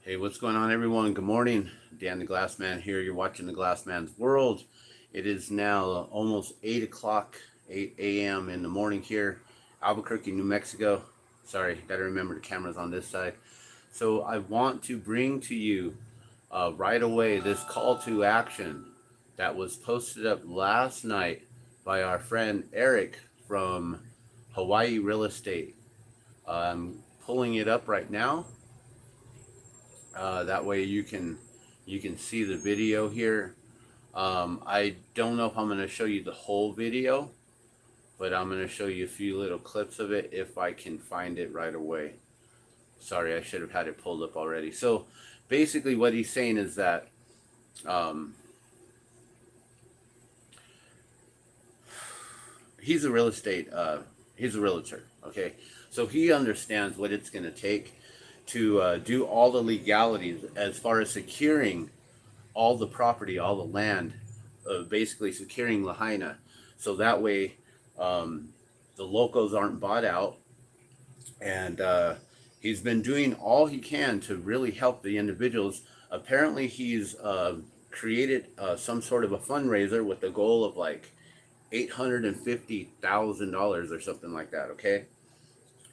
Hey, what's going on, everyone? Good morning. Dan the Glassman here. You're watching the Glassman's World. It is now almost 8 o'clock, 8 a.m. in the morning here, Albuquerque, New Mexico. Sorry, got to remember the camera's on this side. So I want to bring to you right away this call to action that was posted up last night by our friend Eric from Hawaii Real Estate. I'm pulling it up right now. That way you can see the video here. I don't know if I'm going to show you the whole video, but I'm going to show you a few little clips of it if I can find it right away. Sorry, I should have had it pulled up already. So basically what he's saying is that he's a real estate, he's a realtor, okay? So he understands what it's going to take to do all the legalities as far as securing all the property, all the land, basically securing Lahaina. So that way the locals aren't bought out. And he's been doing all he can to really help the individuals. Apparently he's created some sort of a fundraiser with the goal of like $850,000 or something like that, okay?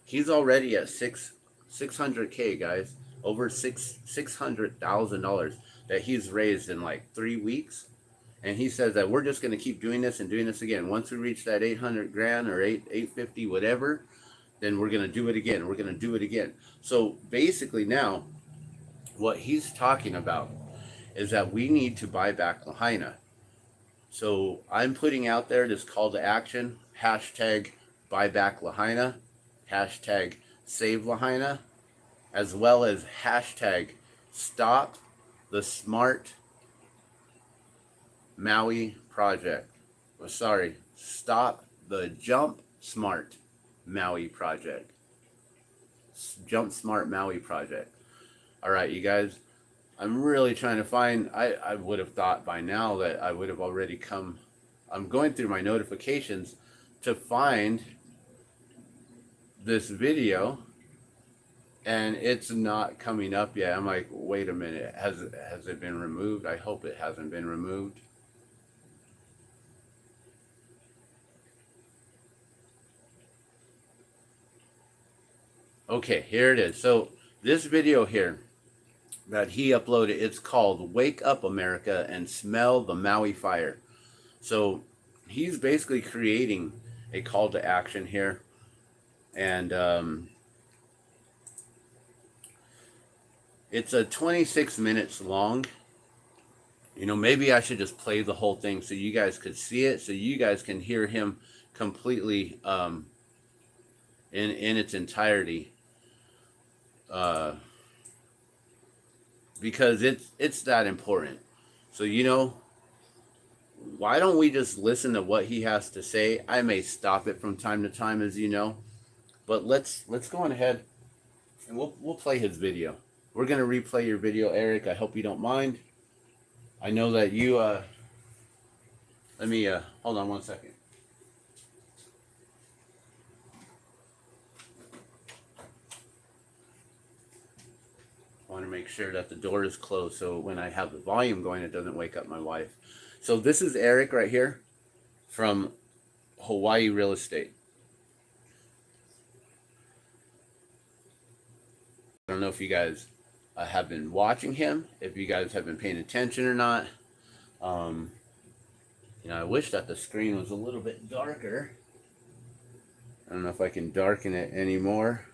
He's already at 600K, guys. Over $600,000 that he's raised in like 3 weeks. And he says that we're just going to keep doing this and doing this again. Once we reach that 800 grand or 850, whatever, then we're going to do it again. We're going to do it again. So basically now what he's talking about is that we need to buy back Lahaina. So I'm putting out there this call to action, hashtag buy back Lahaina, hashtag save Lahaina, as well as hashtag stop the smart Maui project. Sorry, stop the Jump Smart Maui project. Jump Smart Maui project. All right, you guys, I'm really trying to find, I would have thought by now that I would have already come, I'm going through my notifications to find this video, and it's not coming up yet. I'm like, wait a minute, has it been removed? I hope it hasn't been removed. Okay, here it is. So this video here that he uploaded, it's called Wake Up America and Smell the Maui Fire. So he's basically creating a call to action here. And it's a 26 minutes long. You know, maybe I should just play the whole thing so you guys could see it, so you guys can hear him completely in its entirety. Because it's that important. So, you know, why don't we just listen to what he has to say? I may stop it from time to time, as you know, but let's go on ahead and we'll play his video. We're gonna replay your video, Eric. I hope you don't mind. I know that you let me hold on one second. I want to make sure that the door is closed so when I have the volume going, it doesn't wake up my wife. So this is Eric right here from Hawaii Real Estate. I don't know if you guys have been watching him, if you guys have been paying attention or not. You know, I wish that the screen was a little bit darker. I don't know if I can darken it anymore.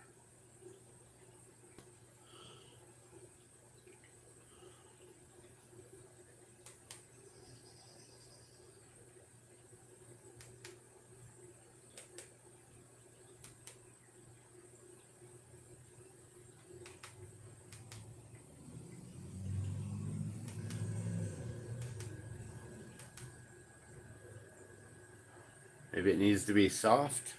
Maybe it needs to be soft.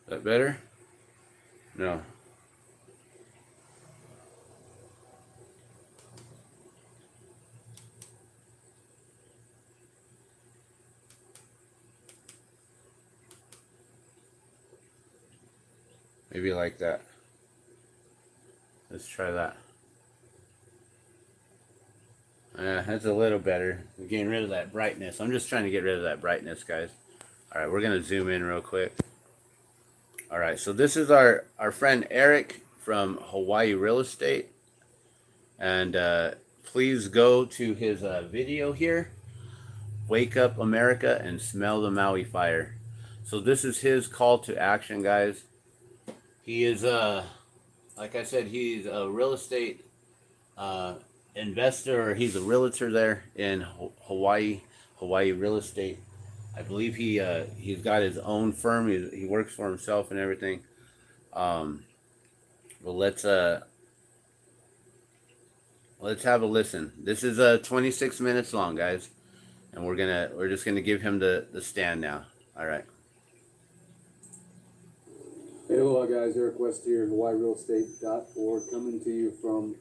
Is that better? No. Maybe like that. Let's try that. That's a little better. We're getting rid of that brightness. I'm just trying to get rid of that brightness, guys. All right, we're going to zoom in real quick. All right, so this is our friend Eric from Hawaii Real Estate. And please go to his video here. Wake up America and smell the Maui fire. So this is his call to action, guys. He is, like I said, he's a real estate investor, or he's a realtor there in Hawaii Real Estate. I believe he's got his own firm. He works for himself and everything. Well, let's have a listen. This is 26 minutes long, guys, and we're just gonna give him the stand now. All right. Hey, aloha guys, Eric West here, HawaiiRealEstate.org, coming to you from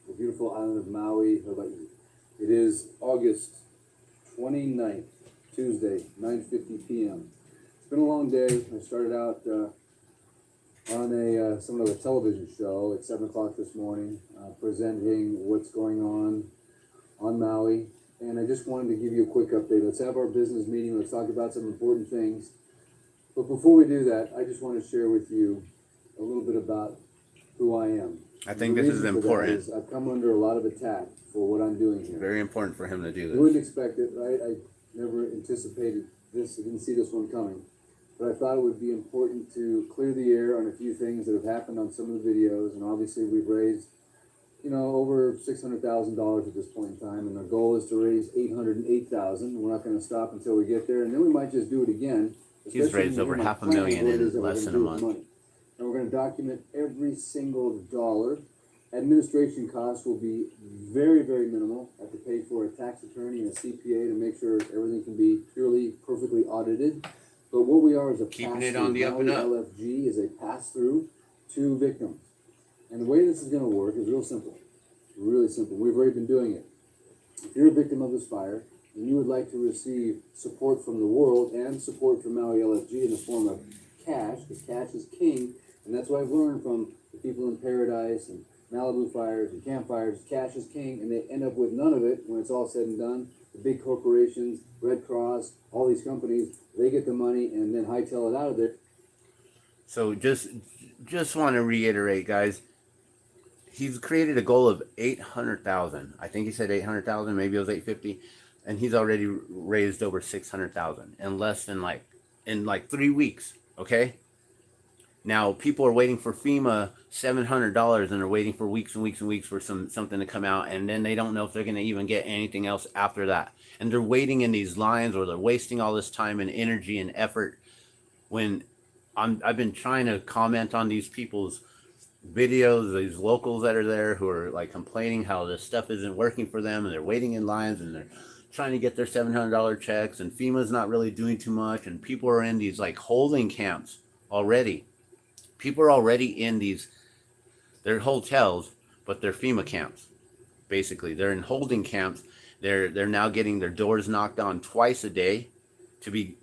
the beautiful island of Maui, Hawaii. It is August 29th, Tuesday, 9:50 p.m. It's been a long day. I started out on somewhat of a television show at 7 o'clock this morning, presenting what's going on Maui. And I just wanted to give you a quick update. Let's have our business meeting. Let's talk about some important things. But before we do that, I just want to share with you a little bit about who I am. I think this is important. I've come under a lot of attack for what I'm doing here. Very important for him to do this. You wouldn't expect it, right? I never anticipated this. I didn't see this one coming. But I thought it would be important to clear the air on a few things that have happened on some of the videos. And obviously we've raised, over $600,000 at this point in time. And our goal is to raise $808,000. We're not going to stop until we get there. And then we might just do it again. He's raised over $500,000 in less than a month. And we're going to document every single dollar. Administration costs will be very, very minimal. I have to pay for a tax attorney and a CPA to make sure everything can be purely, perfectly audited. But what we are is a keeping it on the up and up. LFG is a pass-through to victims. And the way this is going to work is real simple. Really simple. We've already been doing it. If you're a victim of this fire, and you would like to receive support from the world and support from Maui LFG in the form of cash, because cash is king, and that's what I've learned from the people in Paradise and Malibu fires and campfires. Cash is king, and they end up with none of it when it's all said and done. The big corporations, Red Cross, all these companies, they get the money and then hightail it out of there. So just want to reiterate, guys. He's created a goal of 800,000. I think he said 800,000. Maybe it was 850. And he's already raised over 600,000 in less than in 3 weeks. Okay. Now people are waiting for FEMA $700, and they're waiting for weeks and weeks and weeks for something to come out, and then they don't know if they're going to even get anything else after that. And they're waiting in these lines, or they're wasting all this time and energy and effort. When I've been trying to comment on these people's videos, these locals that are there who are complaining how this stuff isn't working for them, and they're waiting in lines, and they're trying to get their $700 checks, and FEMA's not really doing too much, and people are in these holding camps already. People are already in they're hotels, but they're FEMA camps. Basically, they're in holding camps. They're now getting their doors knocked on twice a day to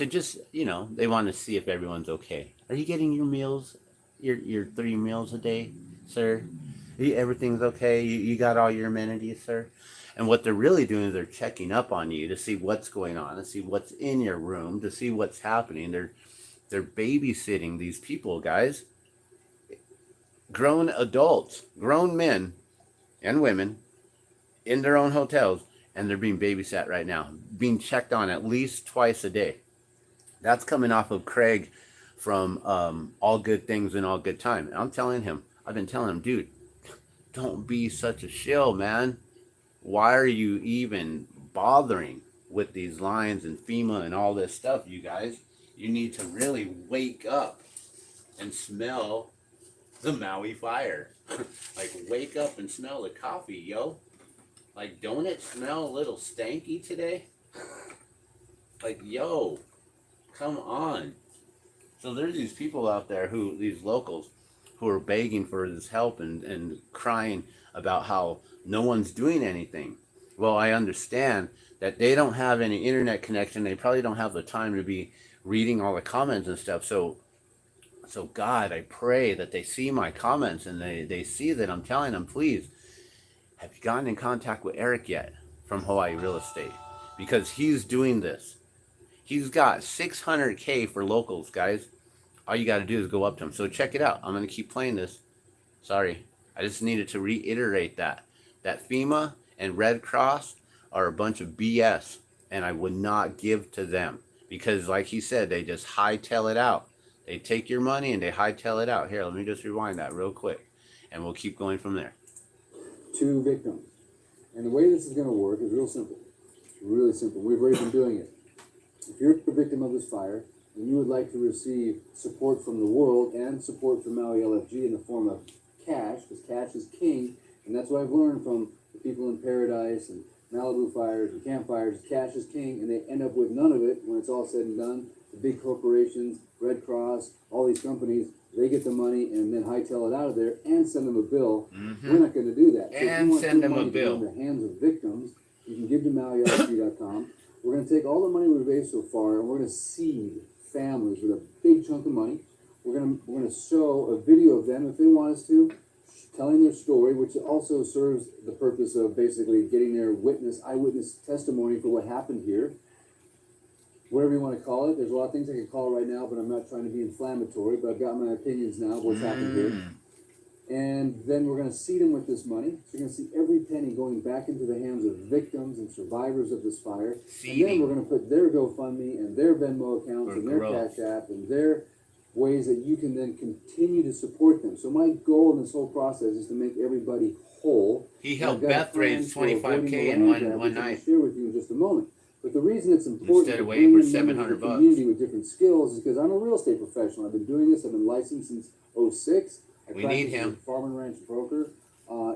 just, they want to see if everyone's okay. Are you getting your meals, your 3 meals a day, sir? Everything's okay? You got all your amenities, sir? And what they're really doing is they're checking up on you to see what's going on, to see what's in your room, to see what's happening. They're babysitting these people, guys. Grown adults, grown men and women in their own hotels, and they're being babysat right now, being checked on at least twice a day. That's coming off of Craig from All Good Things and All Good Time. And I've been telling him, dude, don't be such a shill, man. Why are you even bothering with these lines and FEMA and all this stuff, you guys? You need to really wake up and smell the Maui fire. Wake up and smell the coffee, yo. Don't it smell a little stanky today? Yo, come on. So there's these people out there these locals, who are begging for this help and crying about how no one's doing anything. Well, I understand that they don't have any internet connection. They probably don't have the time to be reading all the comments and stuff. So So God, I pray that they see my comments and they see that I'm telling them, please, have you gotten in contact with Eric yet from Hawaii Real Estate? Because he's doing this. He's got 600K for locals, guys. All you got to do is go up to him. So check it out. I'm going to keep playing this. Sorry. I just needed to reiterate that. That FEMA and Red Cross are a bunch of BS. And I would not give to them. Because like he said, they just hightail it out. They take your money and they hightail it out. Here, let me just rewind that real quick. And we'll keep going from there. 2 victims. And the way this is going to work is real simple. Really simple. We've already been doing it. If you're a victim of this fire, and you would like to receive support from the world and support from Maui LFG in the form of cash, because cash is king, and that's what I've learned from the people in Paradise and Malibu fires and campfires. Cash is king, and they end up with none of it when it's all said and done. The big corporations, Red Cross, all these companies, they get the money and then hightail it out of there and send them a bill. Mm-hmm. We're not going to do that. So and send them a bill. in the hands of victims, you can give to MauiLFG.com. We're going to take all the money we've raised so far, and we're going to seed families with a big chunk of money. We're going to show a video of them, if they want us to, telling their story, which also serves the purpose of basically getting their eyewitness testimony for what happened here. Whatever you want to call it. There's a lot of things I could call it right now, but I'm not trying to be inflammatory, but I've got my opinions now of what's happened here. And then we're going to seed them with this money. So you're going to see every penny going back into the hands of victims and survivors of this fire. Seeding. And then we're going to put their GoFundMe and their Venmo accounts For and their growth. Cash App and their ways that you can then continue to support them. So my goal in this whole process is to make everybody whole. He And helped I've got a Beth plan raise for avoiding 25K the in land grab, one which I'm night. gonna share with you in just a moment. But the reason it's important Instead to of bring waiting for in members of $700 the community with different skills is because I'm a real estate professional. I've been doing this. I've been licensed since '06. I We need practiced as him. a farm and ranch broker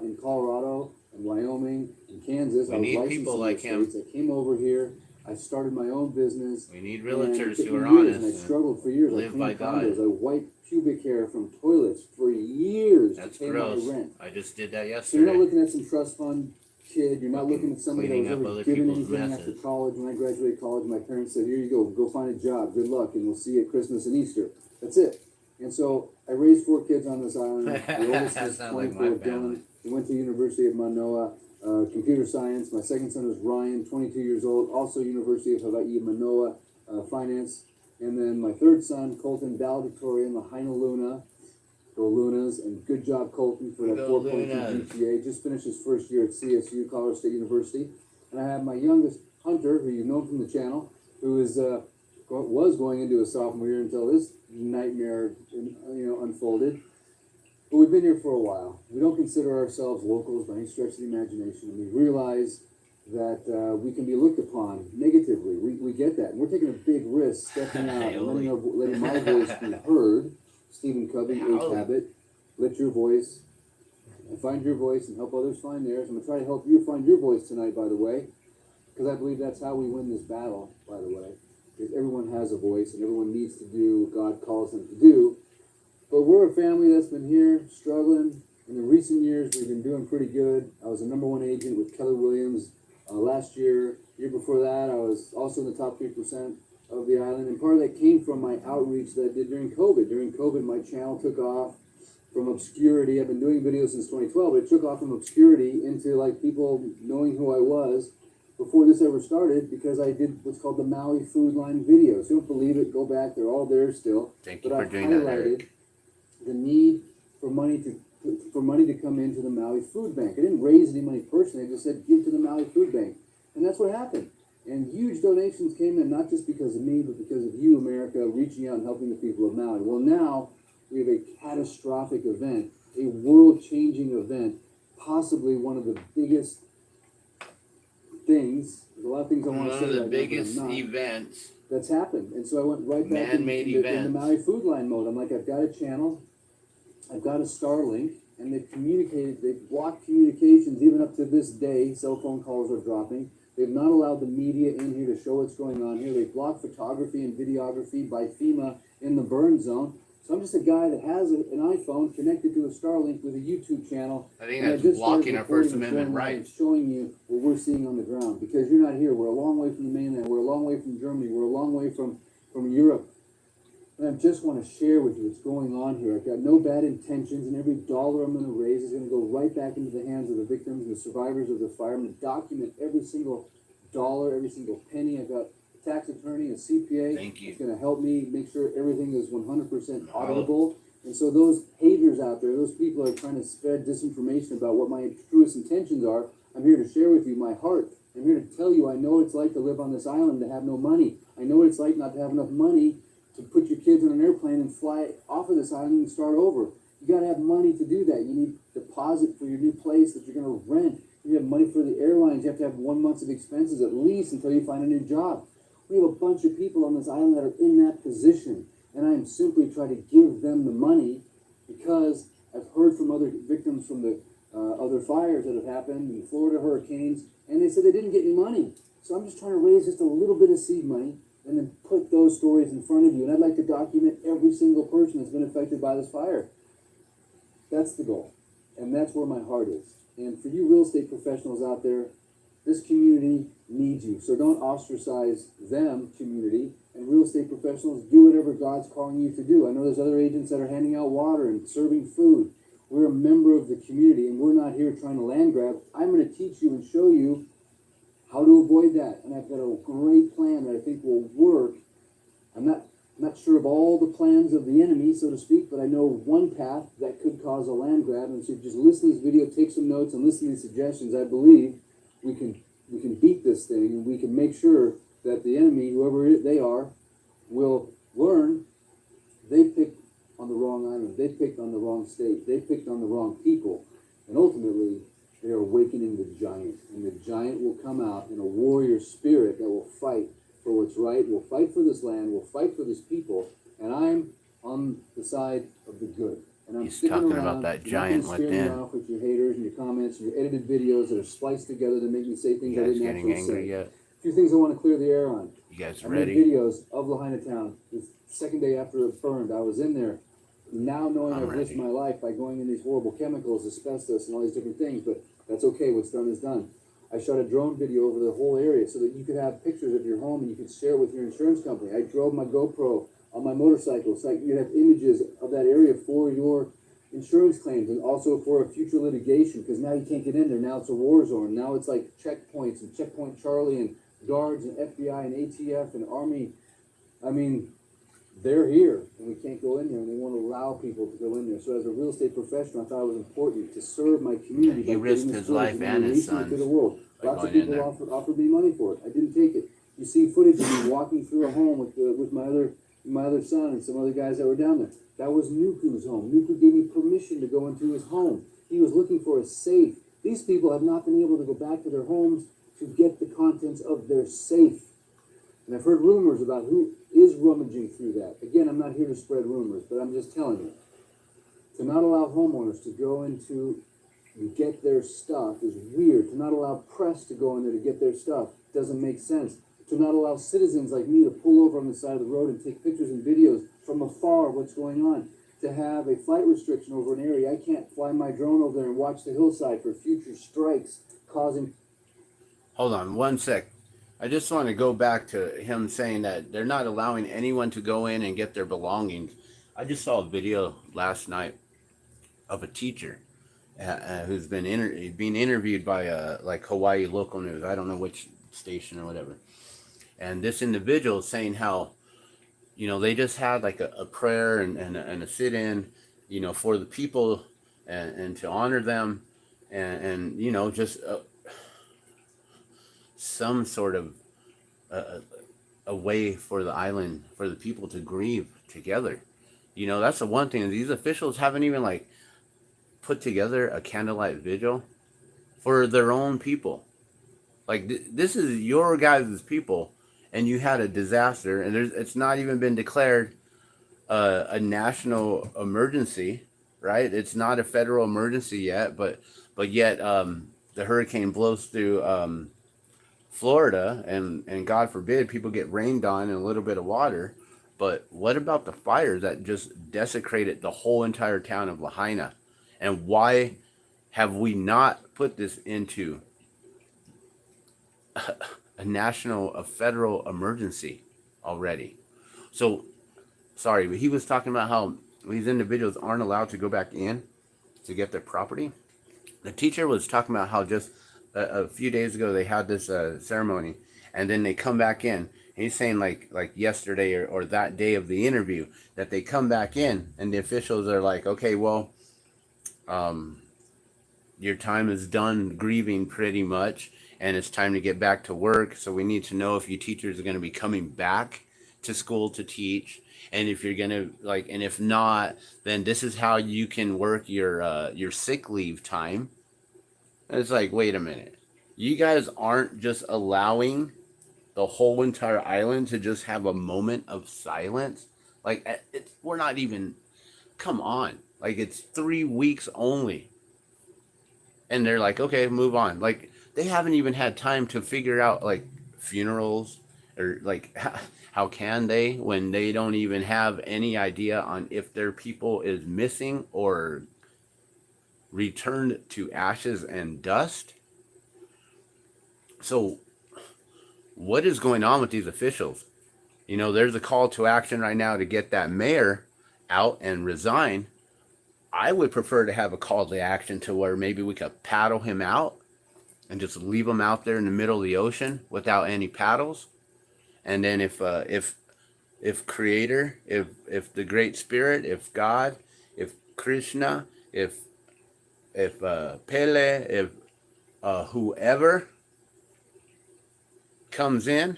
in Colorado and Wyoming and Kansas. We I was need licensed people in like those him. states. I came over here. I started my own business. We need And realtors it took who are me years, honest. and I struggled for years. live I by cleaned God. condos. I wiped pubic hair from toilets for years That's to pay gross. my rent. I just did that So you're not yesterday. looking at some trust fund kid. You're not looking at somebody that was Cleaning up ever other given people's anything after messes. college. When I graduated college, my parents said, "Here you go find a job. Good luck, and we'll see you at Christmas and Easter." That's it. And so I raised 4 kids on this island. The oldest That is sounds like 24, my family. Dylan. He went to University of Manoa, computer science. My second son is Ryan, 22 years old, also University of Hawaii Manoa, finance. And then my third son, Colton, valedictorian, Lahaina Luna. Go Lunas, and good job, Colton, for that Go 4.2 Lunas. GPA. Just finished his first year at CSU, Colorado State University. And I have my youngest, Hunter, who you've known from the channel, who is was going into a sophomore year until this nightmare, unfolded. But we've been here for a while. We don't consider ourselves locals by any stretch of the imagination, and we realize that we can be looked upon negatively. We get that, and we're taking a big risk stepping out and letting my voice be heard. Stephen Covey, Age Habit, let your voice and find your voice and help others find theirs. I'm going to try to help you find your voice tonight, by the way, because I believe that's how we win this battle, by the way. Because everyone has a voice and everyone needs to do what God calls them to do. But we're a family that's been here struggling. In the recent years, we've been doing pretty good. I was a #1 agent with Keller Williams last year. Year before that, I was also in the top 3% of the island. And part of that came from my outreach that I did during COVID. During COVID, my channel took off from obscurity. I've been doing videos since 2012, but it took off from obscurity into like people knowing who I was before this ever started, because I did what's called the Maui Food Line videos. You don't believe it, go back, they're all there still. Thank you But for I've doing that, highlighted Eric. the need for money to come into the Maui Food Bank. I didn't raise any money personally, I just said give to the Maui Food Bank. And that's what happened. And huge donations came in, not just because of me, but because of you, America, reaching out and helping the people of Maui. Well, now we have a catastrophic event, a world-changing event, possibly one of the biggest things. There's a lot of things I want to say One of the right biggest now, but I'm not. events. That's happened. And so I went right back Man-made in the events. Maui Food Line mode. I'm like, I've got a channel, I've got a Starlink, and they've blocked communications even up to this day. Cell phone calls are dropping. They've not allowed the media in here to show what's going on here. They've blocked photography and videography by FEMA in the burn zone. So I'm just a guy that has an iPhone connected to a Starlink with a YouTube channel. I think And that's just started blocking our recording First and Amendment showing rights. and showing you what we're seeing on the ground, because you're not here. We're a long way from the mainland. We're a long way from Germany. We're a long way from Europe. And I just want to share with you what's going on here. I've got no bad intentions, and every dollar I'm going to raise is going to go right back into the hands of the victims and the survivors of the fire. I'm going to document every single dollar, every single penny. I've got a tax attorney, a CPA. Thank you. It's going to help me make sure everything is 100% auditable. And so those haters out there, those people are trying to spread disinformation about what my truest intentions are. I'm here to share with you my heart. I'm here to tell you I know what it's like to live on this island to have no money. I know what it's like not to have enough money to put your kids on an airplane and fly off of this island and start over. You got to have money to do that. You need deposit for your new place that you're going to rent. You have money for the airlines. You have to have 1 month of expenses at least until you find a new job. We have a bunch of people on this island that are in that position, and I am simply trying to give them the money because I've heard from other victims from the other fires that have happened in Florida hurricanes, and they said they didn't get any money. So I'm just trying to raise just a little bit of seed money and then put those stories in front of you. And I'd like to document every single person that's been affected by this fire. That's the goal. And that's where my heart is. And for you real estate professionals out there, this community needs you. So don't ostracize them, community. And real estate professionals, do whatever God's calling you to do. I know there's other agents that are handing out water and serving food. We're a member of the community, and we're not here trying to land grab. I'm going to teach you and show you how to avoid that. And I've got a great plan that I think will work. I'm not sure of all the plans of the enemy, so to speak, but I know one path that could cause a land grab. And so just listen to this video, take some notes, and listen to these suggestions. I believe we can beat this thing, and we can make sure that the enemy, whoever they are, will learn they picked on the wrong island. They picked on the wrong state. They picked on the wrong people. And ultimately, they are awakening the giant. And the giant will come out in a warrior spirit that will fight for what's right, will fight for this land, will fight for this people. And I'm on the side of the good. And I'm He's talking about that giant within. You're off with your haters and your comments and your edited videos that are spliced together to make me say things I didn't actually say. Yet? A few things I want to clear the air on. You guys I ready? made videos of Lahaina Town. The second day after it burned, I was in there. Now knowing I've risked my life by going in these horrible chemicals, asbestos, and all these different things, but that's okay. What's done is done. I shot a drone video over the whole area so that you could have pictures of your home and you could share with your insurance company. I drove my GoPro on my motorcycle so you have images of that area for your insurance claims and also for a future litigation, because now you can't get in there. Now it's a war zone. Now it's like checkpoints and Checkpoint Charlie and guards and FBI and ATF and Army. I mean, they're here and we can't go in there, and they won't allow people to go in there. So as a real estate professional, I thought it was important to serve my community. He risked his life and his son's to the world. Lots of people offered me money for it. I didn't take it. You see footage of me walking through a home with my other son and some other guys that were down there. That was Nuku's home. Nuku gave me permission to go into his home. He was looking for a safe. These people have not been able to go back to their homes to get the contents of their safe. And I've heard rumors about who is rummaging through that. Again, I'm not here to spread rumors, but I'm just telling you. To not allow homeowners to go into and get their stuff is weird. To not allow press to go in there to get their stuff doesn't make sense. To not allow citizens like me to pull over on the side of the road and take pictures and videos from afar of what's going on. To have a flight restriction over an area. I can't fly my drone over there and watch the hillside for future strikes causing... Hold on one sec. I just want to go back to him saying that they're not allowing anyone to go in and get their belongings. I just saw a video last night of a teacher who's been being interviewed by like Hawaii local news. I don't know which station or whatever. And this individual is saying how, you know, they just had like a prayer and a sit-in, you know, for the people and to honor them and you know, just some sort of a way for the island, for the people to grieve together. You know, that's the one thing. These officials haven't even like put together a candlelight vigil for their own people. Like this is your guys' people, and you had a disaster, and it's not even been declared a national emergency, right? It's not a federal emergency yet, but yet the hurricane blows through Florida, and God forbid people get rained on and a little bit of water. But what about the fires that just desecrated the whole entire town of Lahaina? And why have we not put this into a federal emergency already? So sorry, but he was talking about how these individuals aren't allowed to go back in to get their property. The teacher was talking about how just a few days ago they had this ceremony, and then they come back in. He's saying like yesterday or that day of the interview that they come back in, and the officials are like, okay, well, your time is done grieving pretty much, and it's time to get back to work. So we need to know if you teachers are going to be coming back to school to teach, and if you're going to and if not, then this is how you can work your sick leave time. And it's like, wait a minute, you guys aren't just allowing the whole entire island to just have a moment of silence. Like, we're not even, come on, like, it's 3 weeks only, and they're like, okay, move on. Like, they haven't even had time to figure out like funerals, or like how can they, when they don't even have any idea on if their people is missing or returned to ashes and dust. So what is going on with these officials? You know, there's a call to action right now to get that mayor out and resign. I would prefer to have a call to action to where maybe we could paddle him out and just leave him out there in the middle of the ocean without any paddles. And then if Creator, if the Great Spirit, if God, if Krishna, if Pele, if whoever comes in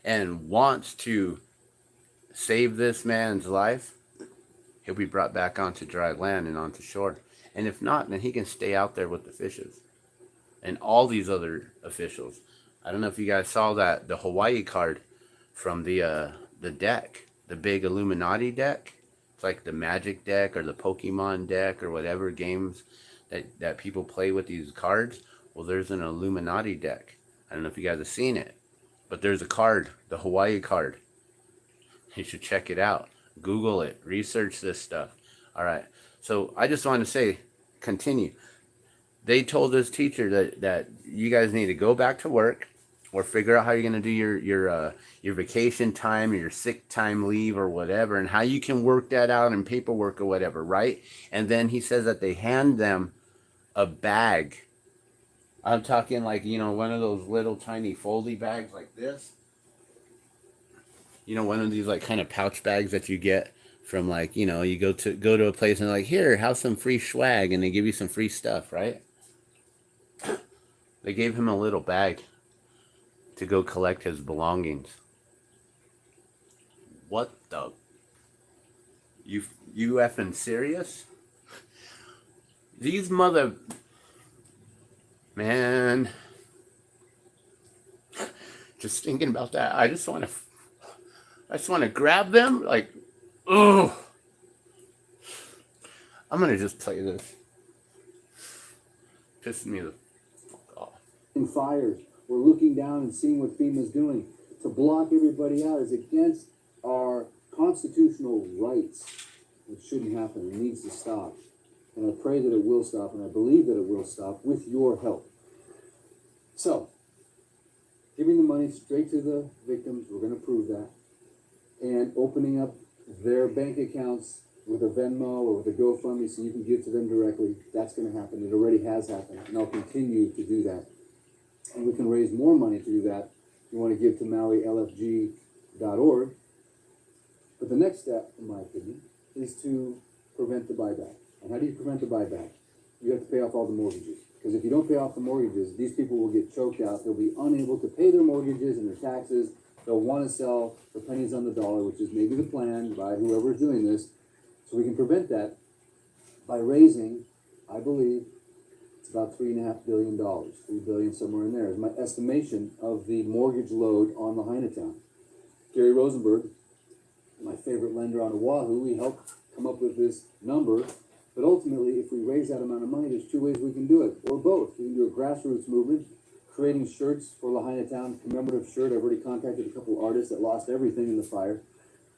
and wants to save this man's life, he'll be brought back onto dry land and onto shore. And if not, then he can stay out there with the fishes and all these other officials. I don't know if you guys saw that, the Hawaii card from the deck, the big Illuminati deck. It's like the Magic deck or the Pokemon deck or whatever games that people play with these cards. Well, there's an Illuminati deck. I don't know if you guys have seen it, but there's a card, the Hawaii card. You should check it out. Google it. Research this stuff. All right. So I just want to say, continue. They told this teacher that you guys need to go back to work or figure out how you're going to do your vacation time or your sick time leave or whatever, and how you can work that out in paperwork or whatever, right? And then he says that they hand them a bag. I'm talking like, you know, one of those little tiny foldy bags like this. You know, one of these like kind of pouch bags that you get from, like, you know, you go to a place and they're like, here, have some free swag, and they give you some free stuff, right? They gave him a little bag to go collect his belongings. What the? You effing serious? These mother... Man. Just thinking about that, I just want to grab them, like, oh. I'm going to just play this. Pissing me the fuck off. In fires, we're looking down and seeing what FEMA's doing to block everybody out is against our constitutional rights. It shouldn't happen. It needs to stop. And I pray that it will stop, and I believe that it will stop with your help. So, giving the money straight to the victims, we're going to prove that. And opening up their bank accounts with a Venmo or with a GoFundMe so you can give to them directly, that's going to happen. It already has happened, and I'll continue to do that. And we can raise more money to do that. You want to give to MauiLFG.org. But the next step, in my opinion, is to prevent the buyback. And how do you prevent the buyback? You have to pay off all the mortgages. Because if you don't pay off the mortgages, these people will get choked out. They'll be unable to pay their mortgages and their taxes. They'll want to sell for pennies on the dollar, which is maybe the plan by whoever's doing this. So we can prevent that by raising, I believe, it's about $3.5 billion, $3 billion somewhere in there is my estimation of the mortgage load on Lahaina Town. Gary Rosenberg, my favorite lender on Oahu, he helped come up with this number. But ultimately, if we raise that amount of money, there's two ways we can do it, or both. We can do a grassroots movement, creating shirts for Lahaina Town, commemorative shirt. I've already contacted a couple of artists that lost everything in the fire.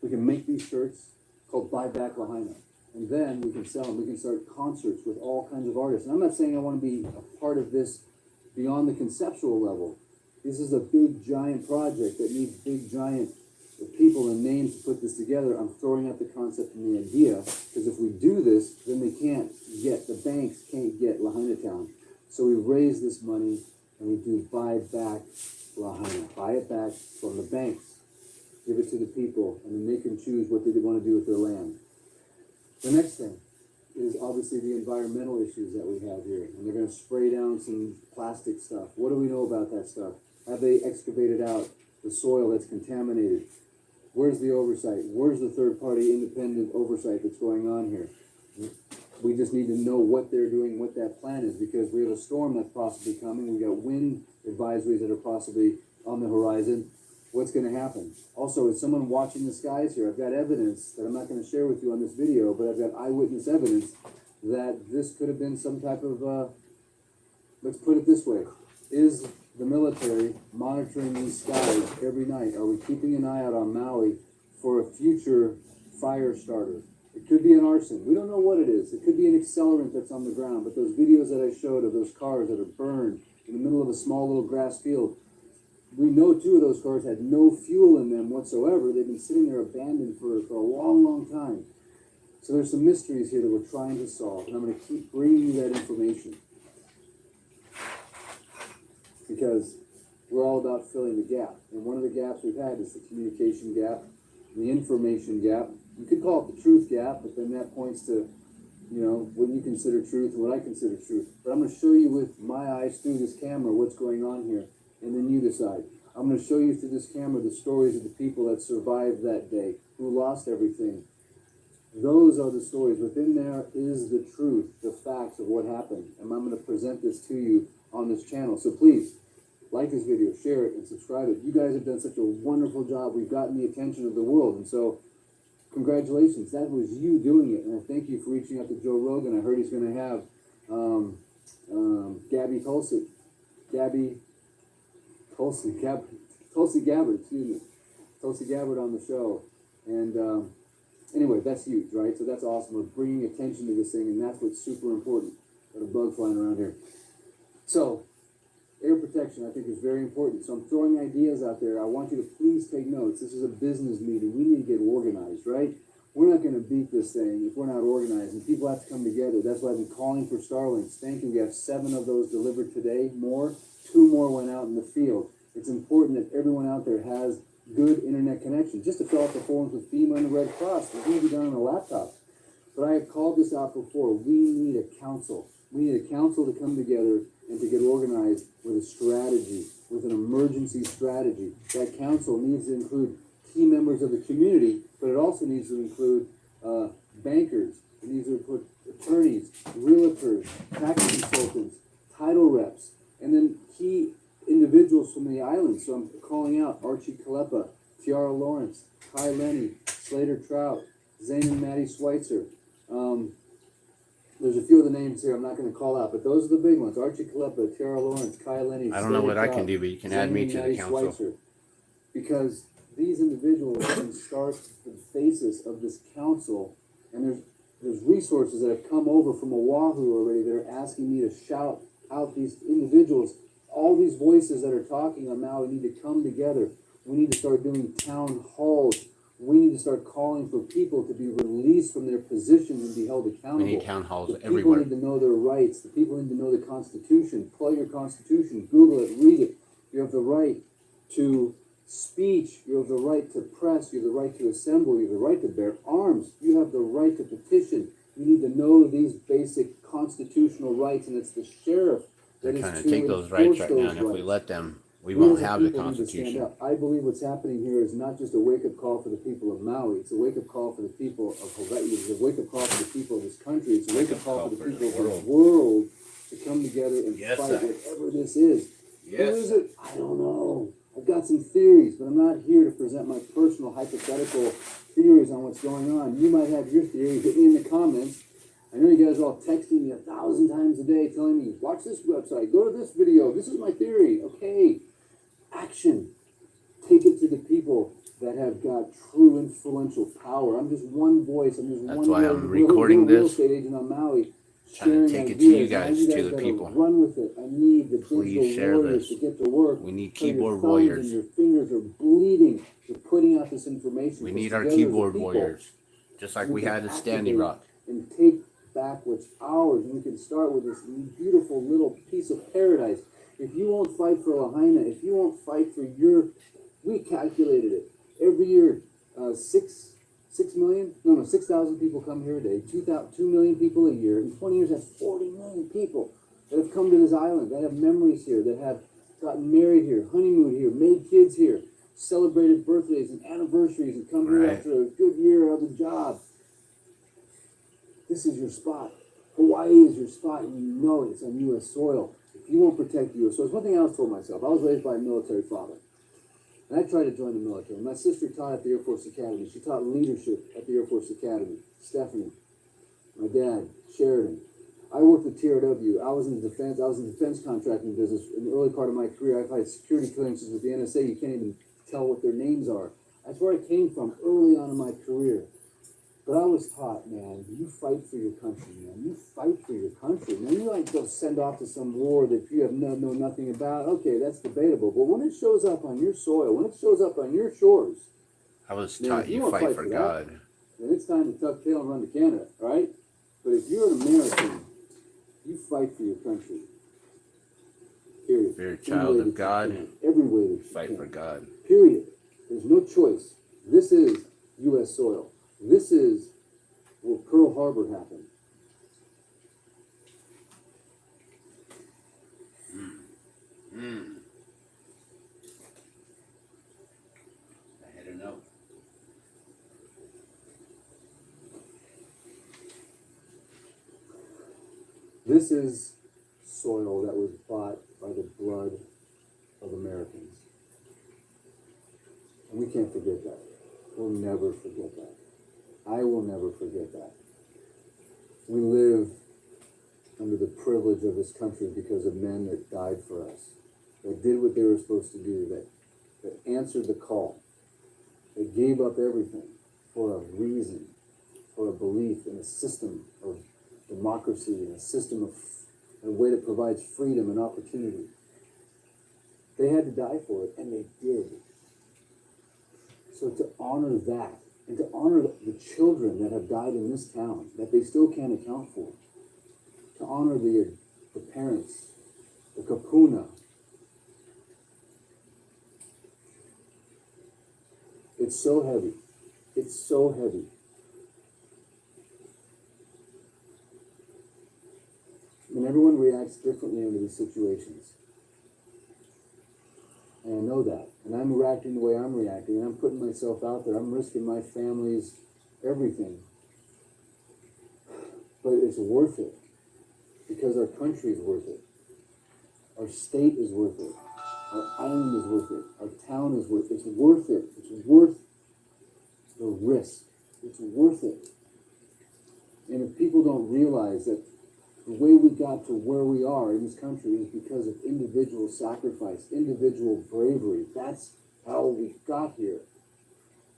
We can make these shirts called Buy Back Lahaina. And then we can sell them. We can start concerts with all kinds of artists. And I'm not saying I want to be a part of this beyond the conceptual level. This is a big, giant project that needs big, giant the people and names to put this together. I'm throwing out the concept and the idea, because if we do this, then the banks can't get Lahaina Town. So we raise this money and we do buy back Lahaina, buy it back from the banks, give it to the people, and then they can choose what they want to do with their land. The next thing is obviously the environmental issues that we have here, and they're going to spray down some plastic stuff. What do we know about that stuff? Have they excavated out the soil that's contaminated? Where's the oversight? Where's the third-party independent oversight that's going on here? We just need to know what they're doing, what that plan is, because we have a storm that's possibly coming. We've got wind advisories that are possibly on the horizon. What's going to happen? Also, is someone watching the skies here? I've got evidence that I'm not going to share with you on this video, but I've got eyewitness evidence that this could have been some type of, let's put it this way. Is the military monitoring these skies every night? Are we keeping an eye out on Maui for a future fire starter? It could be an arson. We don't know what it is. It could be an accelerant that's on the ground, but those videos that I showed of those cars that are burned in the middle of a small little grass field, we know 2 of those cars had no fuel in them whatsoever. They've been sitting there abandoned for a long, long time. So there's some mysteries here that we're trying to solve, and I'm going to keep bringing you that information, because we're all about filling the gap. And one of the gaps we've had is the communication gap, the information gap. You could call it the truth gap, but then that points to, what you consider truth and what I consider truth. But I'm going to show you with my eyes through this camera what's going on here, and then you decide. I'm going to show you through this camera the stories of the people that survived that day, who lost everything. Those are the stories. Within there is the truth, the facts of what happened. And I'm going to present this to you on this channel. So please, like this video, share it, and subscribe it. You guys have done such a wonderful job. We've gotten the attention of the world. And so, congratulations. That was you doing it. And I thank you for reaching out to Joe Rogan. I heard he's going to have Tulsi Gabbard on the show. And anyway, that's huge, right? So that's awesome. We're bringing attention to this thing, and that's what's super important. Got a bug flying around here. So, air protection, I think, is very important. So I'm throwing ideas out there. I want you to please take notes. This is a business meeting. We need to get organized, right? We're not going to beat this thing if we're not organized, and people have to come together. That's why I've been calling for Starlinks. Thank you. We have 7 of those delivered today. 2 more went out in the field. It's important that everyone out there has good internet connection. Just to fill out the forms with FEMA and the Red Cross, it's going to be done on a laptop. But I have called this out before. We need a council. We need a council to come together and to get organized with a strategy, with an emergency strategy. That council needs to include key members of the community, but it also needs to include bankers. It needs to include attorneys, realtors, tax consultants, title reps, and then key individuals from the island. So I'm calling out Archie Kalepa, Tiara Lawrence, Kai Lenny, Slater Trout, Zane and Maddie Schweitzer. There's a few of the names here I'm not going to call out, but those are the big ones. Archie Kalepa, Tiara Lawrence, Kai Lenny, I don't know what I can do, but you can add me to the council. Schweitzer. Because these individuals can start the basis of this council, and there's resources that have come over from Oahu already that are asking me to shout out these individuals. All these voices that are talking on Maui need to come together. We need to start doing town halls. We need to start calling for people to be released from their positions and be held accountable. We need town halls everywhere. People need to know their rights. The people need to know the Constitution. Pull your Constitution. Google it. Read it. You have the right to speech. You have the right to press. You have the right to assemble. You have the right to bear arms. You have the right to petition. You need to know these basic constitutional rights, and it's the sheriff that They're is trying to take those rights right now, and if we let them, we won't have the Constitution. I believe what's happening here is not just a wake-up call for the people of Maui. It's a wake-up call for the people of Hawaii. It's a wake-up call for the people of this country. It's a wake-up call for the people of the world to come together and fight whatever this is. Who is it? I don't know. I've got some theories, but I'm not here to present my personal hypothetical theories on what's going on. You might have your theory. Hit me in the comments. I know you guys are all texting me 1,000 times a day telling me, watch this website, go to this video, this is my theory. Okay, action. Take it to the people that have got true influential power. I'm just one voice. I'm just That's one why I'm recording real this. estate agent on Maui, Trying to sharing take it to you ideas. Now guys, you to guys the gotta people. run with it. I need the Please digital share warriors this. to get to work. We need So your keyboard thumbs warriors. and your fingers are bleeding. You're putting out this information. We 'cause need our together as a keyboard people, warriors. Just like we can had at Standing activate Rock. and take back what's ours. And we can start with this beautiful little piece of paradise. If you won't fight for Lahaina, if you won't fight for your, we calculated it. Every year, 6,000 people come here a day. 2 million people a year. In 20 years, that's 40 million people that have come to this island, that have memories here, that have gotten married here, honeymooned here, made kids here, celebrated birthdays and anniversaries, and come here after a good year of a job. This is your spot. Hawaii is your spot, and you know it. It's on U.S. soil. If you won't protect U.S. soil, it's one thing I always told myself. I was raised by a military father, and I tried to join the military. My sister taught at the Air Force Academy. She taught leadership at the Air Force Academy. Stephanie, my dad, Sheridan. I worked with TRW. I was in defense. I was in the defense contracting business in the early part of my career. I've had security clearances with the NSA. You can't even tell what their names are. That's where I came from early on in my career. But I was taught, man, you fight for your country, man. You fight for your country. Man, you like go send off to some war that you have know nothing about. Okay, that's debatable. But when it shows up on your soil, when it shows up on your shores, I was man, taught you fight for God. Then it's time to tuck tail and run to Canada, right? But if you're an American, you fight for your country. Period. If you're a child of God, every way that you fight for God. Period. There's no choice. This is U.S. soil. This is where Pearl Harbor happened. I had a note. This is soil that was bought by the blood of Americans. And we can't forget that. We'll never forget that. I will never forget that. We live under the privilege of this country because of men that died for us, that did what they were supposed to do, that answered the call, that gave up everything for a reason, for a belief in a system of democracy, and a system of a way that provides freedom and opportunity. They had to die for it, and they did. So to honor that, and to honor the children that have died in this town, that they still can't account for, to honor the parents, the kapuna. It's so heavy. It's so heavy. And everyone reacts differently under these situations. And I know that. And I'm reacting the way I'm reacting. And I'm putting myself out there. I'm risking my family's everything. But it's worth it. Because our country is worth it. Our state is worth it. Our island is worth it. Our town is worth it. It's worth it. It's worth the risk. It's worth it. And if people don't realize that the way we got to where we are in this country is because of individual sacrifice, individual bravery. That's how we got here.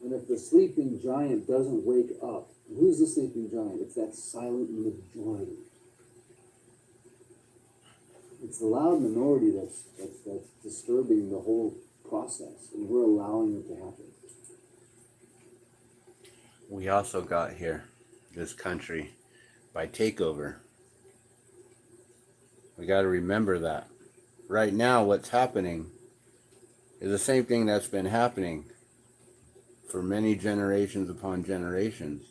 And if the sleeping giant doesn't wake up, who's the sleeping giant? It's that silent majority. It's the loud minority that's disturbing the whole process, and we're allowing it to happen. We also got here, this country, by takeover. We got to remember that. Right now, what's happening is the same thing that's been happening for many generations upon generations.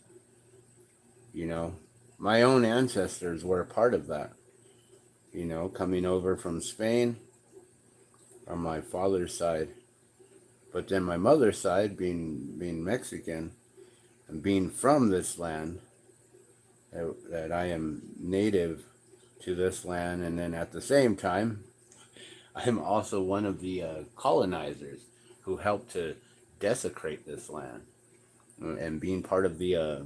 You know, my own ancestors were a part of that. You know, coming over from Spain on my father's side. But then my mother's side, being Mexican and being from this land, that I am native to this land, and then at the same time, I'm also one of the colonizers who helped to desecrate this land, and being part of the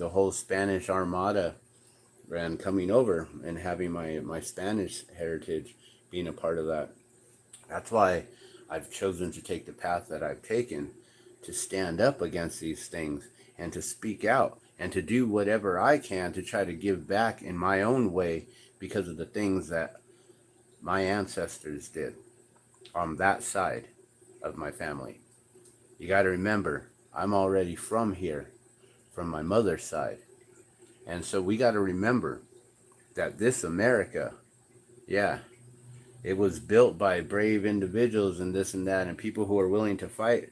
whole Spanish Armada and coming over and having my Spanish heritage being a part of that. That's why I've chosen to take the path that I've taken, to stand up against these things and to speak out and to do whatever I can to try to give back in my own way because of the things that my ancestors did on that side of my family. You got to remember, I'm already from here, from my mother's side. And so we got to remember that this America, yeah, it was built by brave individuals and this and that, and people who are willing to fight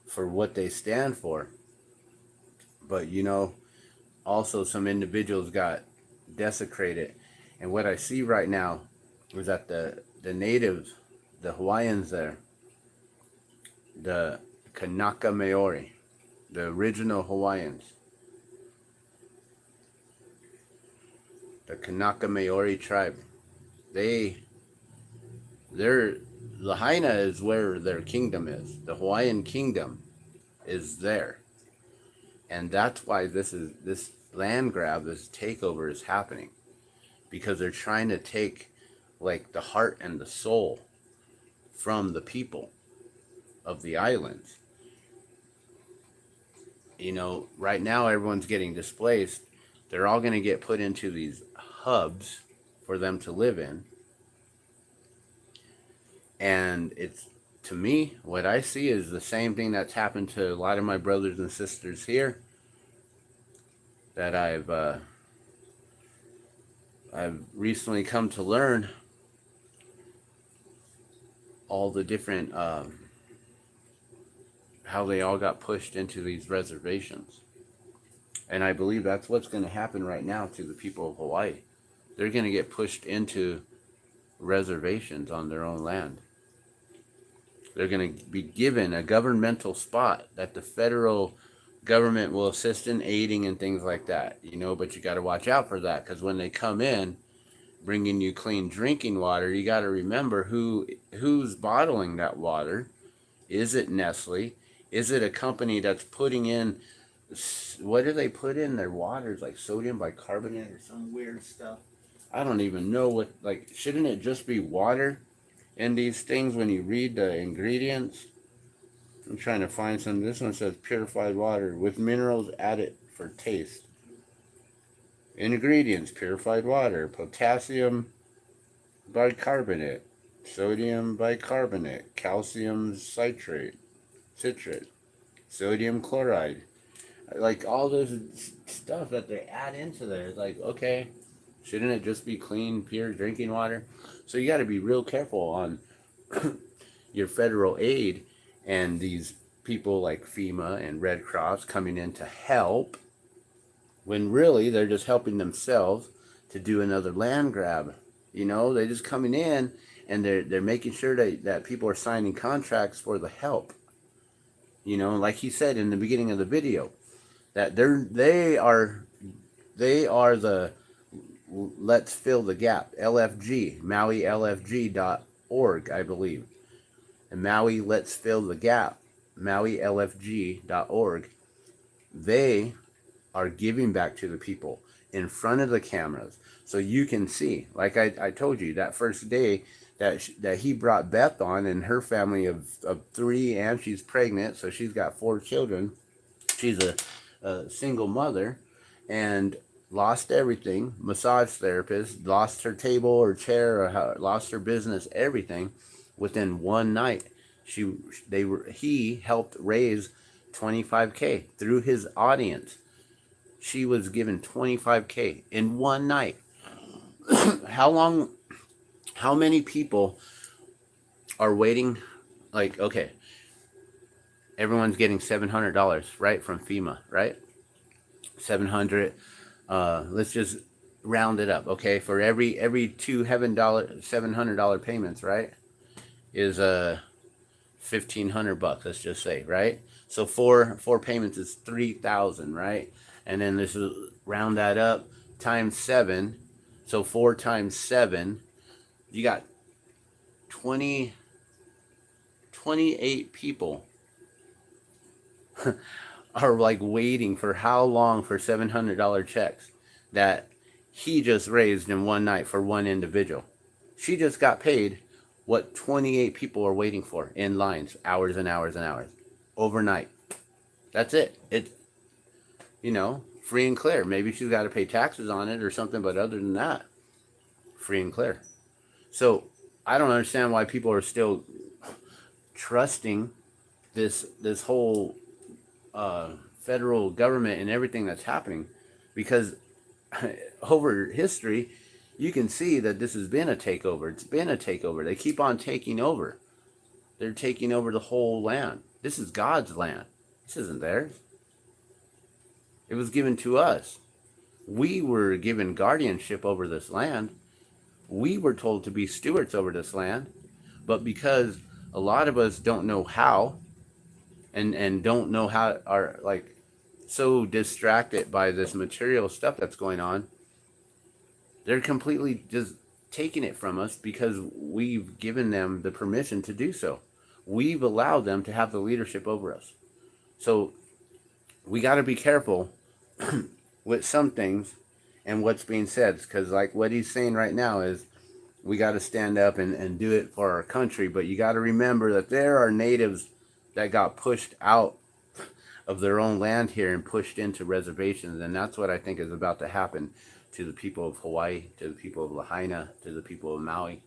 for what they stand for. But, you know, also some individuals got desecrated. And what I see right now is that the natives, the Hawaiians there, the Kanaka Maori, the original Hawaiians, the Kanaka Maori tribe, their Lahaina is where their kingdom is. The Hawaiian kingdom is there. And that's why this land grab, this takeover is happening. Because they're trying to take like the heart and the soul from the people of the islands. You know, right now everyone's getting displaced. They're all going to get put into these hubs for them to live in. And it's, to me, what I see is the same thing that's happened to a lot of my brothers and sisters here that I've recently come to learn all the different how they all got pushed into these reservations. And I believe that's what's going to happen right now to the people of Hawaii. They're going to get pushed into reservations on their own land. They're going to be given a governmental spot that the federal government will assist in aiding and things like that, you know, but you got to watch out for that, because when they come in bringing you clean drinking water, you got to remember who's bottling that water. Is it Nestle? Is it a company that's putting in, what do they put in their waters, like sodium bicarbonate or some weird stuff? I don't even know what, like, shouldn't it just be water in these things when you read the ingredients? I'm trying to find some. This one says purified water with minerals added for taste. Ingredients: purified water, potassium bicarbonate, sodium bicarbonate, calcium citrate, sodium chloride. Like all this stuff that they add into there. It's like, okay, shouldn't it just be clean, pure drinking water? So you got to be real careful on your federal aid and these people like FEMA and Red Cross coming in to help, when really they're just helping themselves to do another land grab. You know, they're just coming in and they're making sure that people are signing contracts for the help. You know, like he said in the beginning of the video, that they are the Let's Fill the Gap, LFG, MauiLFG.org, I believe. And Maui Let's Fill the Gap, MauiLFG.org. They are giving back to the people in front of the cameras, so you can see. Like I told you, that first day that he brought Beth on and her family of 3, and she's pregnant, so she's got 4 children. She's a single mother and lost everything. Massage therapist, lost her table or chair, or lost her business, everything within one night. He helped raise $25K through his audience. She was given $25K in one night. How many people are waiting? Like, okay, everyone's getting $700, right, from FEMA, right? 700. Let's just round it up, okay? For every 2 $700 payments, right, is $1,500. Let's just say, right? So four payments is 3,000, right? And then this is round that up times 7. So 4 times 7, you got 28 people are like waiting for how long for $700 checks that he just raised in one night for one individual. She just got paid what 28 people are waiting for in lines, hours and hours and hours, overnight. That's it. You know, free and clear. Maybe she's got to pay taxes on it or something, but other than that, free and clear. So I don't understand why people are still trusting this whole federal government and everything that's happening, because over history you can see that this has been a takeover. It's been a takeover. They keep on taking over. They're taking over the whole land. This is God's land. This isn't theirs. It was given to us. We were given guardianship over this land. We were told to be stewards over this land. But because a lot of us don't know how, and don't know how, are like so distracted by this material stuff that's going on, they're completely just taking it from us because we've given them the permission to do so. We've allowed them to have the leadership over us. So we got to be careful with some things and what's being said, because like what he's saying right now is we got to stand up and do it for our country. But you got to remember that there are natives that got pushed out of their own land here and pushed into reservations, and that's what I think is about to happen to the people of Hawaii, to the people of Lahaina, to the people of Maui.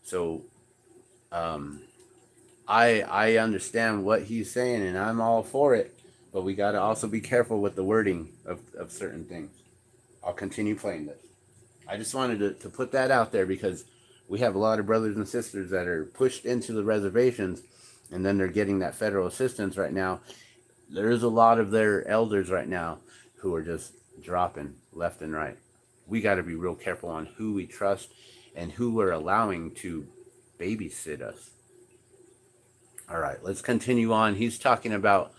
So I understand what he's saying, and I'm all for it, but we got to also be careful with the wording of certain things. I'll continue playing this. I just wanted to put that out there because we have a lot of brothers and sisters that are pushed into the reservations, and then they're getting that federal assistance right now. There's a lot of their elders right now who are just dropping left and right. We got to be real careful on who we trust and who we're allowing to babysit us. All right, let's continue on. He's talking about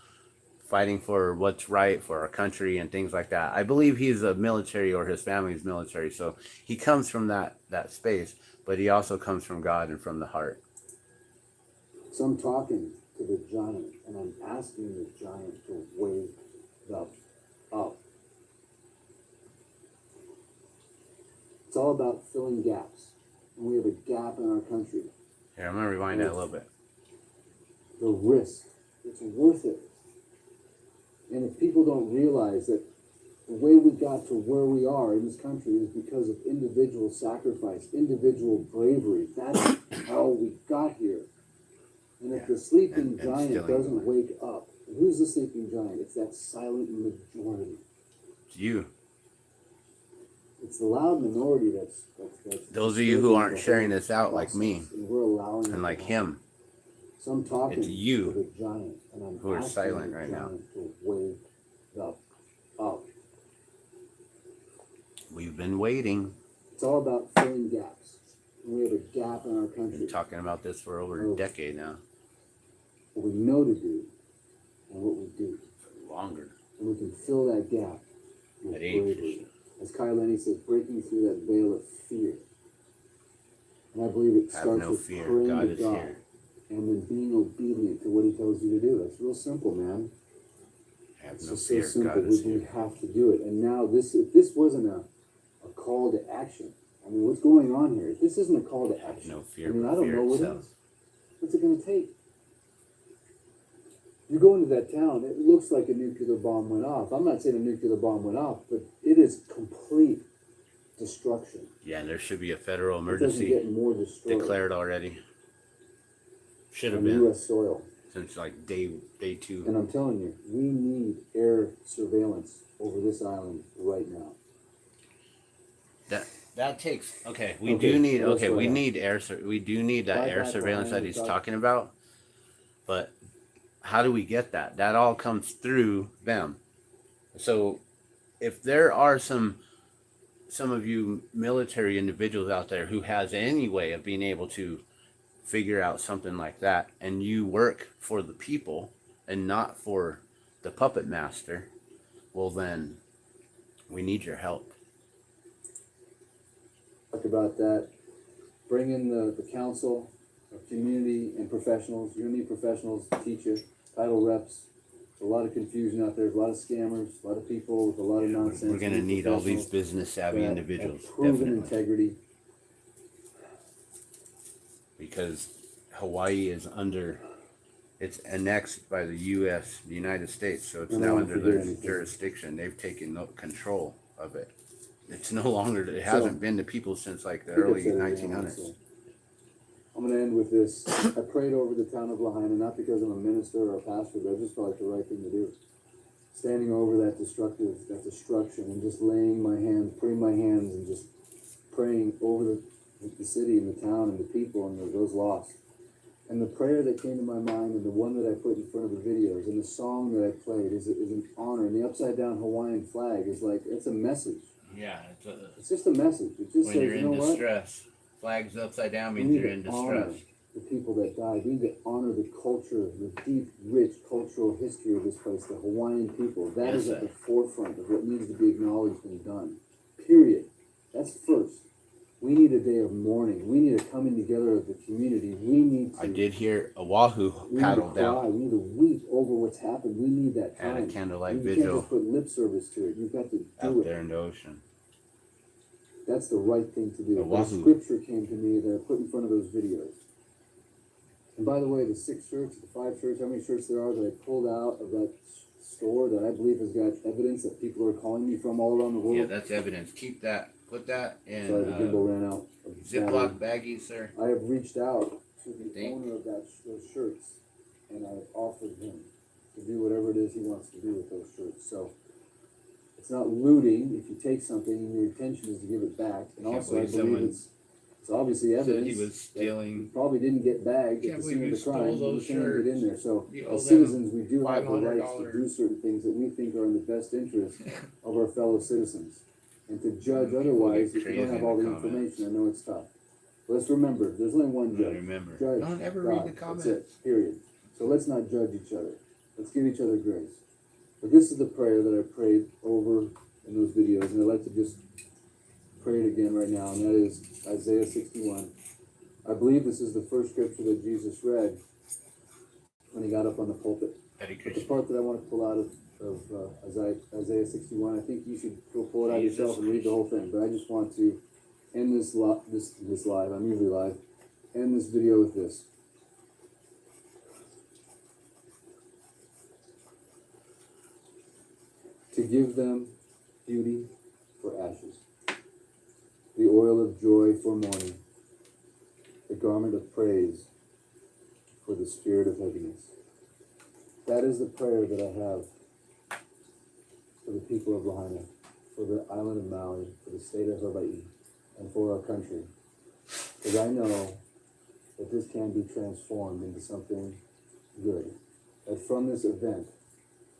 fighting for what's right for our country and things like that. I believe he's a military, or his family's military, so he comes from that space, but he also comes from God and from the heart. So I'm talking to the giant, and I'm asking the giant to wake up. It's all about filling gaps, and we have a gap in our country. Here, I'm going to rewind that a little bit. The risk, it's worth it. And if people don't realize that the way we got to where we are in this country is because of individual sacrifice, individual bravery. That's how we got here. And if the sleeping giant doesn't wake up, who's the sleeping giant? It's that silent majority. It's you. It's the loud minority that's those of you who aren't sharing this out like me and we're allowing and like him. So I'm talking it's you to the giant, and I'm who are silent right now. To wake up. We've been waiting. It's all about filling gaps. And we have a gap in our country. We've been talking about this for over a decade now. What we know to do and what we do. For longer. And we can fill that gap with At age. bravery. As Kai Lenny says, breaking through that veil of fear. And I believe it starts with praying God to is God. here. And then being obedient to what he tells you to do. That's real simple, man. Have It's no just fear. so simple. God is We here. have to do it. And now if this wasn't a call to action, I mean, what's going on here? If this isn't a call to action, No fear, I mean, but I don't fear know what itself. is. What's it going to take? You go into that town, it looks like a nuclear bomb went off. I'm not saying a nuclear bomb went off, but it is complete destruction. Yeah, and there should be a federal It emergency doesn't get more destroyed declared already. Should have on been U.S. soil. since like day 2. And I'm telling you, we need air surveillance over this island right now. That takes we Okay, do need let's go we ahead. need we do need that air surveillance that he's talking about, but how do we get that? That all comes through them. So if there are some of you military individuals out there who has any way of being able to figure out something like that, and you work for the people and not for the puppet master, well then we need your help. Talk about that. Bring in the council of community and professionals. You're gonna need professionals to teach you. Title reps. There's a lot of confusion out there. There's a lot of scammers. A lot of people with a lot of nonsense. We're gonna need all these professionals business savvy that individuals, have proven definitely, integrity. because Hawaii is under It's annexed by the U.S., the United States, so it's And I now won't under forget their anything. jurisdiction. They've taken control of it. It's no longer. It So, hasn't been to people since like the I think I've early said everything I want to 1900s. say. I'm going to end with this. I prayed over the town of Lahaina, not because I'm a minister or a pastor, but I just felt like the right thing to do. Standing over that destruction, and just laying my hands, putting my hands, and just praying over the city and the town and the people and those lost. And the prayer that came to my mind, and the one that I put in front of the videos, and the song that I played is an honor. And the upside down Hawaiian flag is like, it's a message. Yeah, It's just a message. It just when says, you're you in know what? distress, flags upside down We means need you're in to honor distress. the people that died. We need to honor the culture, the deep, rich cultural history of this place, the Hawaiian people. That Yes, is at sir. the forefront of what needs to be acknowledged and done. Period. That's first. We need a day of mourning. We need a coming together of the community. We need to. I did hear Oahu We need to paddled cry. out, We need to weep over what's happened. We need that had time. a candlelight You can't vigil just put lip service to it. You've got to do out it. there in the ocean. That's the right thing to do. Oahu. The scripture came to me that I put in front of those videos. And by the way, the 6 shirts, the 5 shirts, how many shirts there are that I pulled out of that store that I believe has got evidence that people are calling me from all around the world. Yeah, that's evidence. Keep that. Put that in Sorry, the gimbal ran out. of Ziploc battery. baggies, sir. I have reached out to the Thank owner of those shirts, and I have offered him to do whatever it is he wants to do with those shirts. So it's not looting if you take something and your intention is to give it back. And Can't also, I believe believe someone it's obviously Said evidence he was that stealing. probably didn't get bagged at Can't the scene believe of you the crime. stole We those can't get in shirts. there. So You owe as them citizens, we do have the rights to $500. do certain things that we think are in the best interest of our fellow citizens. And to judge People otherwise, get if you crazy don't have in all the the comments. information, I know it's tough. But let's remember, there's only one I judge. remember. Judge Don't ever God. read the comments. That's it, period. So let's not judge each other. Let's give each other grace. But this is the prayer that I prayed over in those videos, and I'd like to just pray it again right now, and that is Isaiah 61. I believe this is the first scripture that Jesus read when he got up on the pulpit. Hare But the Krishna. part that I want to pull out of Isaiah 61, I think you should go pull it out Jesus yourself and read the whole thing. But I just want to end this live. I'm usually live. End this video with this. To give them beauty for ashes, the oil of joy for mourning, the garment of praise for the spirit of heaviness. That is the prayer that I have for the people of Lahaina, for the island of Maui, for the state of Hawaii, and for our country. Because I know that this can be transformed into something good. That from this event,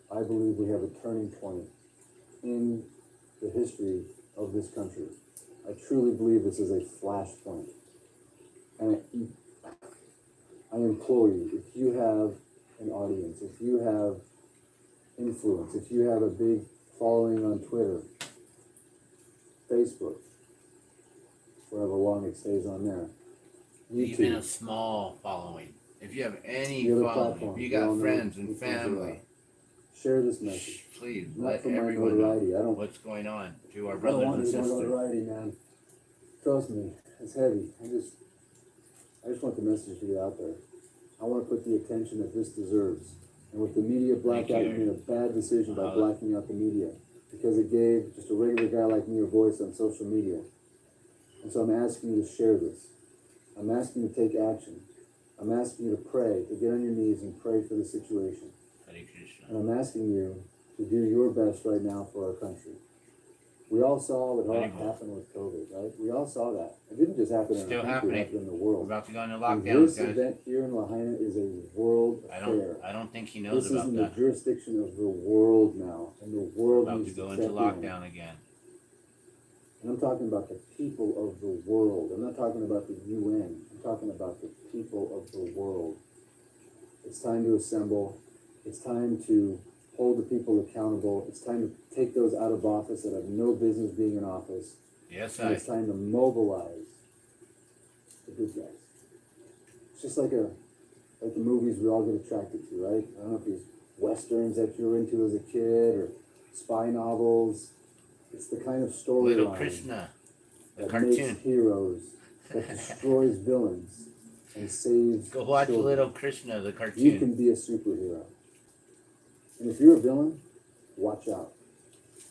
I believe we have a turning point in the history of this country. I truly believe this is a flashpoint. And I implore you, if you have an audience, if you have influence, if you have a big following on Twitter, Facebook, however long it stays on there, Even a YouTube, small following. If you have any the other following, platforms, if you we all got know friends who and things are family, like. Share this message. please Not let for my everyone know notoriety. I don't what's going on to our I don't brothers want and any more sisters. notoriety, man. Trust me, it's heavy. I just want the message to get out there. I want to put the attention that this deserves. And with the media blackout, you made a bad decision by blacking out the media, because it gave just a regular guy like me a voice on social media. And so I'm asking you to share this. I'm asking you to take action. I'm asking you to pray, to get on your knees and pray for the situation. Hare Krishna. And I'm asking you to do your best right now for our country. We all saw what happened with COVID, right? We all saw that. It didn't just happen in Still our country, happening. it happened in the We're world. about to go into And lockdown, this guys. event here in Lahaina is a world affair. I don't think he knows This is about in that. the jurisdiction of the world now, and the We're world about needs to to go check into in. lockdown again. And I'm talking about the people of the world. I'm not talking about the UN. I'm talking about the people of the world. It's time to assemble. It's time to hold the people accountable. It's time to take those out of office that have no business being in office. Yes, And it's time to mobilize the good guys. It's just like the movies we all get attracted to, right? I don't know if these westerns that you were into as a kid or spy novels. It's the kind of Little storyline Krishna, the that cartoon. makes heroes, that destroys villains, and save Go watch children. Little Krishna, the You cartoon. can be a superhero. And if you're a villain, watch out,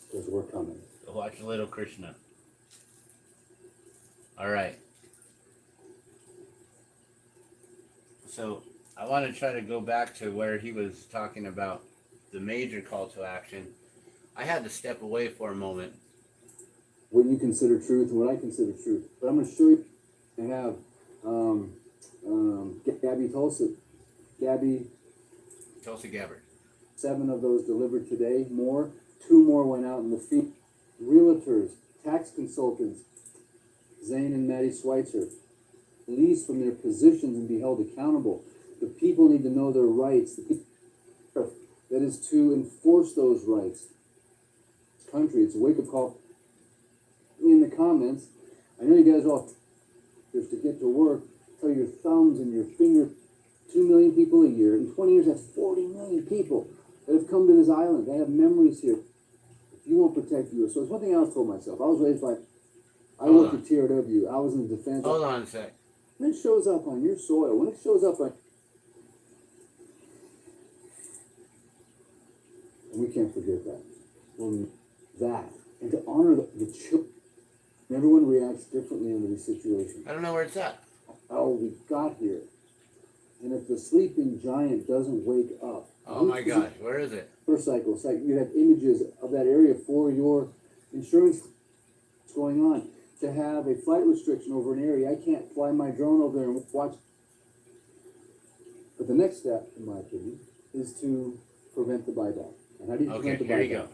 because we're coming. Go watch Little Krishna. All right. So I want to try to go back to where he was talking about the major call to action. I had to step away for a moment. What you consider truth and what I consider truth. But I'm going to show you. I have Gabby Tulsi Gabbard. 7 of those delivered today. 2 more went out in the field. Realtors, tax consultants, Zane and Maddie Schweitzer, released from their positions and be held accountable. The people need to know their rights. That is to enforce those rights. This country, it's a wake-up call. In the comments, I know you guys all just to get to work, tell your thumbs and your finger, 2 million people a year. In 20 years, that's 40 million people that have come to this island. They have memories here. If you won't protect you, so it's one thing I always told myself. I was raised by, I worked at TRW. I was in the defense. Hold on a sec. When it shows up on your soil, when it shows up on, and we can't forget that. Well, that, and to honor the children. Everyone reacts differently under these situations. I don't know where it's at. How we got here. And if the sleeping giant doesn't wake up. Oh my gosh, where is it? Motorcycle. It's like you have images of that area for your insurance. What's going on? To have a flight restriction over an area. I can't fly my drone over there and watch. But the next step, in my opinion, is to prevent the buyback. And how do you prevent the buyback? Here you go.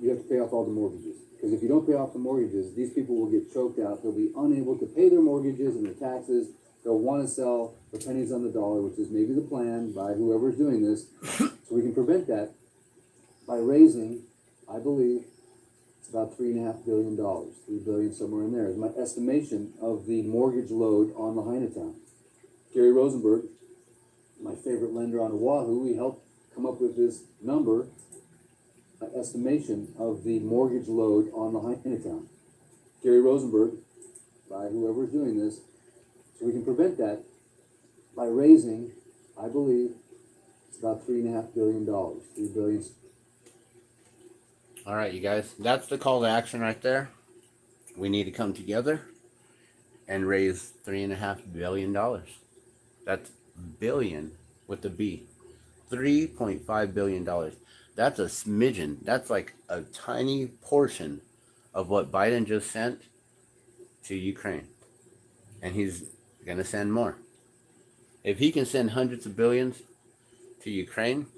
You have to pay off all the mortgages. Because if you don't pay off the mortgages, these people will get choked out. They'll be unable to pay their mortgages and their taxes. They'll want to sell for pennies on the dollar, which is maybe the plan by whoever's doing this. So we can prevent that by raising, I believe, it's about $3.5 billion. $3 billion somewhere in there is my estimation of the mortgage load on Lahaina town. Gary Rosenberg, my favorite lender on Oahu, he helped come up with this number. Estimation of the mortgage load on Lahaina town. Gary Rosenberg, by whoever's doing this, so we can prevent that by raising, I believe, it's about $3.5 billion. $3 billion. All right, you guys, that's the call to action right there. We need to come together and raise $3.5 billion. That's billion with the B. $3.5 billion. That's a smidgen. That's like a tiny portion of what Biden just sent to Ukraine. And he's going to send more. If he can send hundreds of billions to Ukraine,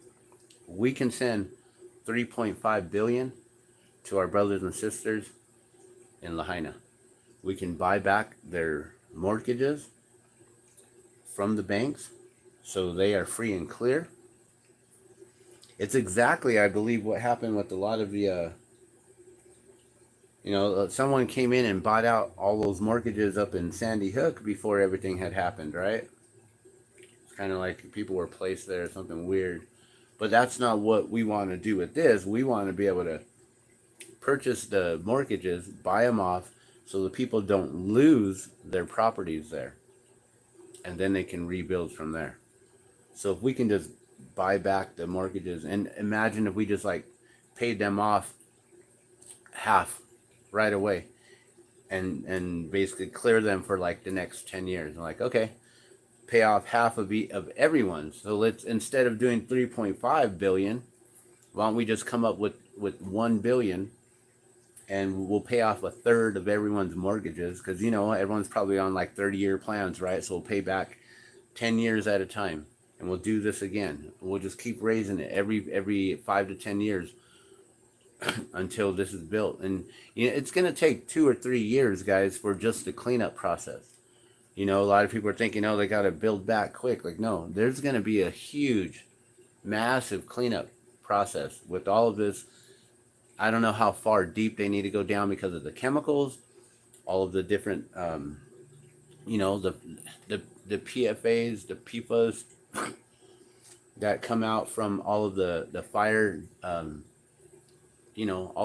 we can send 3.5 billion to our brothers and sisters in Lahaina. We can buy back their mortgages from the banks so they are free and clear. It's exactly, I believe, what happened with a lot of the, someone came in and bought out all those mortgages up in Sandy Hook before everything had happened, right? It's kind of like people were placed there, something weird. But that's not what we want to do with this. We want to be able to purchase the mortgages, buy them off, so the people don't lose their properties there. And then they can rebuild from there. So if we can just buy back the mortgages, and imagine if we just like paid them off half right away and basically clear them for like the next 10 years. And like, okay, pay off half of everyone. So let's, instead of doing 3.5 billion, why don't we just come up with 1 billion and we'll pay off a third of everyone's mortgages, because everyone's probably on like 30-year plans, right? So we'll pay back 10 years at a time. And we'll do this again. We'll just keep raising it every 5 to 10 years until this is built. And it's going to take 2 or 3 years, guys, for just the cleanup process. A lot of people are thinking, oh, they got to build back quick. Like, no, there's going to be a huge, massive cleanup process with all of this. I don't know how far deep they need to go down because of the chemicals, all of the different, the PFAs, the PFAS, that come out from all of the fire, all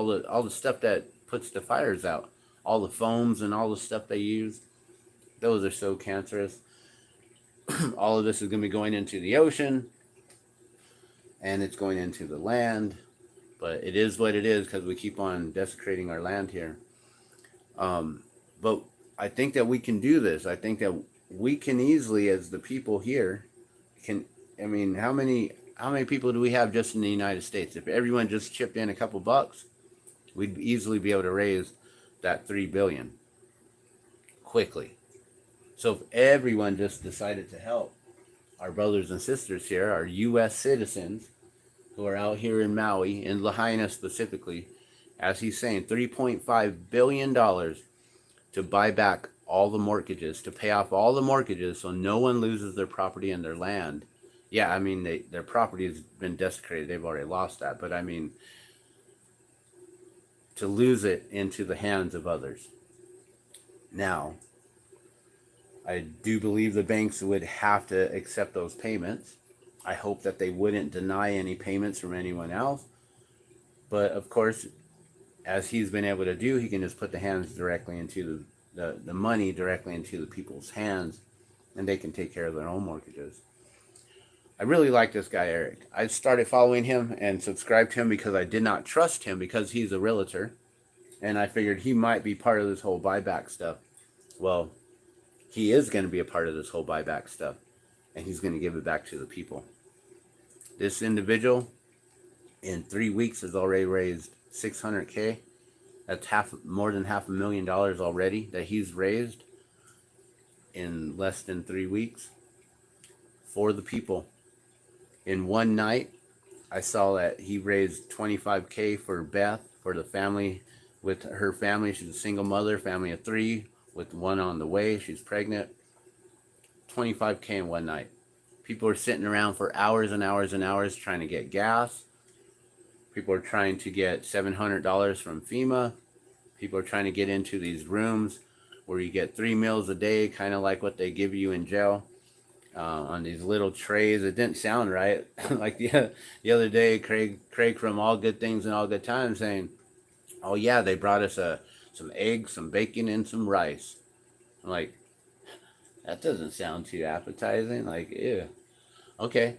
the stuff that puts the fires out, all the foams and all the stuff they use, those are so cancerous. All of this is going to be going into the ocean, and it's going into the land. But it is what it is because we keep on desecrating our land here. But I think that we can do this. I think that we can easily, as the people here, can. I mean, how many people do we have just in the United States? If everyone just chipped in a couple bucks, we'd easily be able to raise that 3 billion quickly. So if everyone just decided to help our brothers and sisters here, our U.S. citizens who are out here in Maui, in Lahaina specifically, as he's saying, $3.5 billion to buy back all the mortgages, to pay off all the mortgages so no one loses their property and their land. Yeah, I mean, their property has been desecrated. They've already lost that. But I mean, to lose it into the hands of others. Now, I do believe the banks would have to accept those payments. I hope that they wouldn't deny any payments from anyone else. But of course, as he's been able to do, he can just put the hands directly into the money directly into the people's hands, and they can take care of their own mortgages. I really like this guy, Eric. I started following him and subscribed to him because I did not trust him because he's a realtor, and I figured he might be part of this whole buyback stuff. Well, he is going to be a part of this whole buyback stuff, and he's going to give it back to the people. This individual, in 3 weeks, has already raised $600K. That's more than $500,000 already that he's raised in less than 3 weeks for the people. In one night, I saw that he raised $25K for Beth, for the family, with her family. She's a single mother, family of 3, with one on the way. She's pregnant. $25K in one night. People are sitting around for hours and hours and hours trying to get gas. People are trying to get $700 from FEMA. People are trying to get into these rooms where you get 3 meals a day, kind of like what they give you in jail, on these little trays. It didn't sound right. Like the other day, Craig from All Good Things and All Good Times saying, oh yeah, they brought us some eggs, some bacon, and some rice. I'm like, that doesn't sound too appetizing. Like, ew. Okay.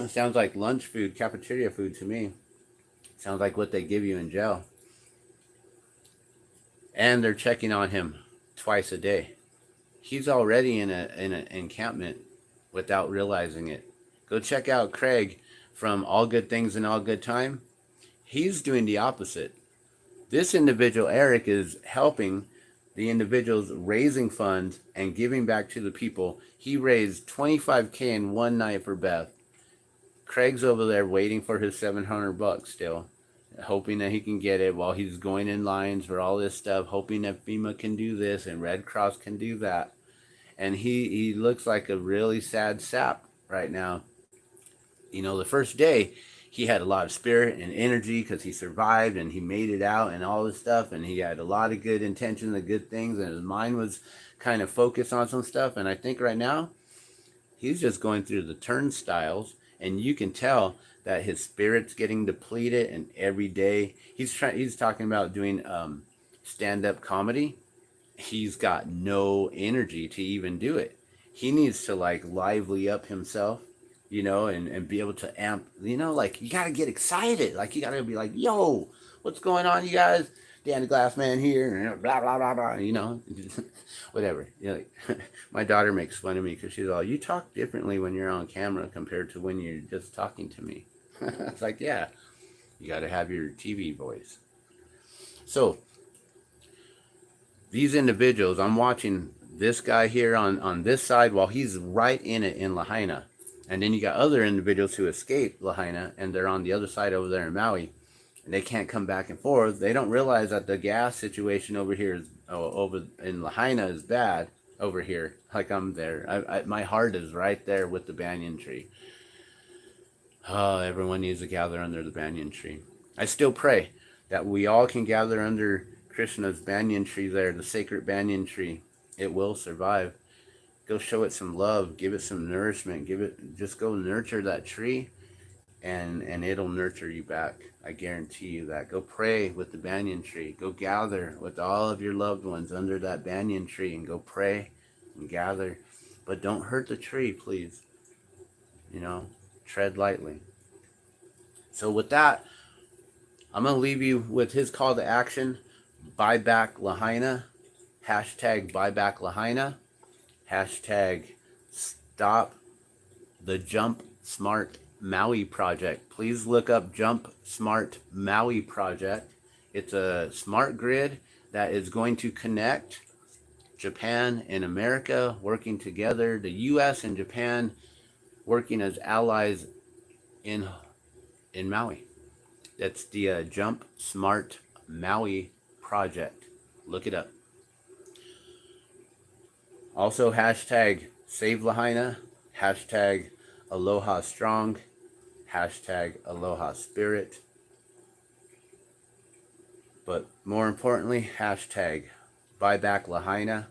Sounds like lunch food, cafeteria food to me. Sounds like what they give you in jail. And they're checking on him twice a day. He's already in an encampment without realizing it. Go check out Craig from All Good Things and All Good Time. He's doing the opposite. This individual, Eric, is helping the individuals raising funds and giving back to the people. He raised $25K in one night for Beth. Craig's over there waiting for his $700 still, hoping that he can get it while he's going in lines for all this stuff, hoping that FEMA can do this and Red Cross can do that. And he looks like a really sad sap right now. You know, the first day, he had a lot of spirit and energy because he survived and he made it out and all this stuff. And he had a lot of good intentions and good things. And his mind was kind of focused on some stuff. And I think right now, he's just going through the turnstiles. And you can tell that his spirit's getting depleted. And every day, he's talking about doing stand-up comedy. He's got no energy to even do it. He needs to like lively up himself, you know, and be able to amp, you know, like you got to get excited. Like you got to be like, yo, what's going on, you guys? Dan the Glass Man here, and blah, blah, blah, blah, you know, whatever. You know, like, my daughter makes fun of me because she's all, you talk differently when you're on camera compared to when you're just talking to me. It's like, yeah, you got to have your TV voice. So, these individuals, I'm watching this guy here on this side while he's right in it in Lahaina. And then you got other individuals who escaped Lahaina and they're on the other side over there in Maui. And they can't come back and forth. They don't realize that the gas situation over here is, over in Lahaina is bad over here. Like I'm there. My heart is right there with the banyan tree. Oh, everyone needs to gather under the banyan tree. I still pray that we all can gather under Krishna's banyan tree there, the sacred banyan tree. It will survive. Go show it some love, give it some nourishment, just go nurture that tree, and it'll nurture you back. I guarantee you that. Go pray with the banyan tree. Go gather with all of your loved ones under that banyan tree and go pray and gather. but don't hurt the tree, please. You know, tread lightly. So with that, I'm going to leave you with his call to action. Buy back Lahaina. Hashtag buy back Lahaina. Hashtag stop the Jump Smart Maui project. Please look up Jump Smart Maui project. It's a smart grid that is going to connect Japan and America working together, the US and Japan working as allies in Maui. That's the Jump Smart Maui project. Look it up. Also, hashtag Save Lahaina, hashtag Aloha Strong, hashtag Aloha Spirit. But more importantly, hashtag Buy Back Lahaina.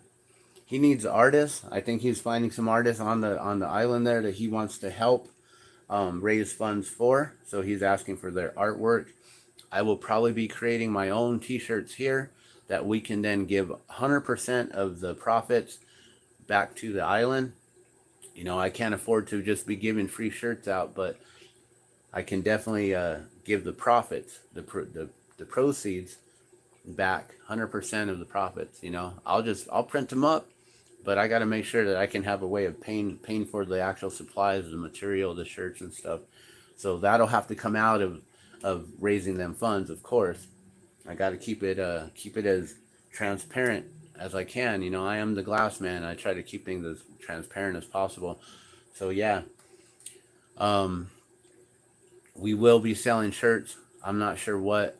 He needs artists. I think he's finding some artists on the island there that he wants to help raise funds for. So he's asking for their artwork. I will probably be creating my own t-shirts here that we can then give 100% of the profits back to the island. You know, I can't afford to just be giving free shirts out, but I can definitely give the profits, the proceeds back, 100% of the profits. You know, I'll print them up, but I got to make sure that I can have a way of paying for the actual supplies, the material, the shirts and stuff. So that'll have to come out of raising them funds, of course. I got to keep it as transparent as I can. You know, I am the glass man. I try to keep things as transparent as possible. So yeah, we will be selling shirts. I'm not sure what.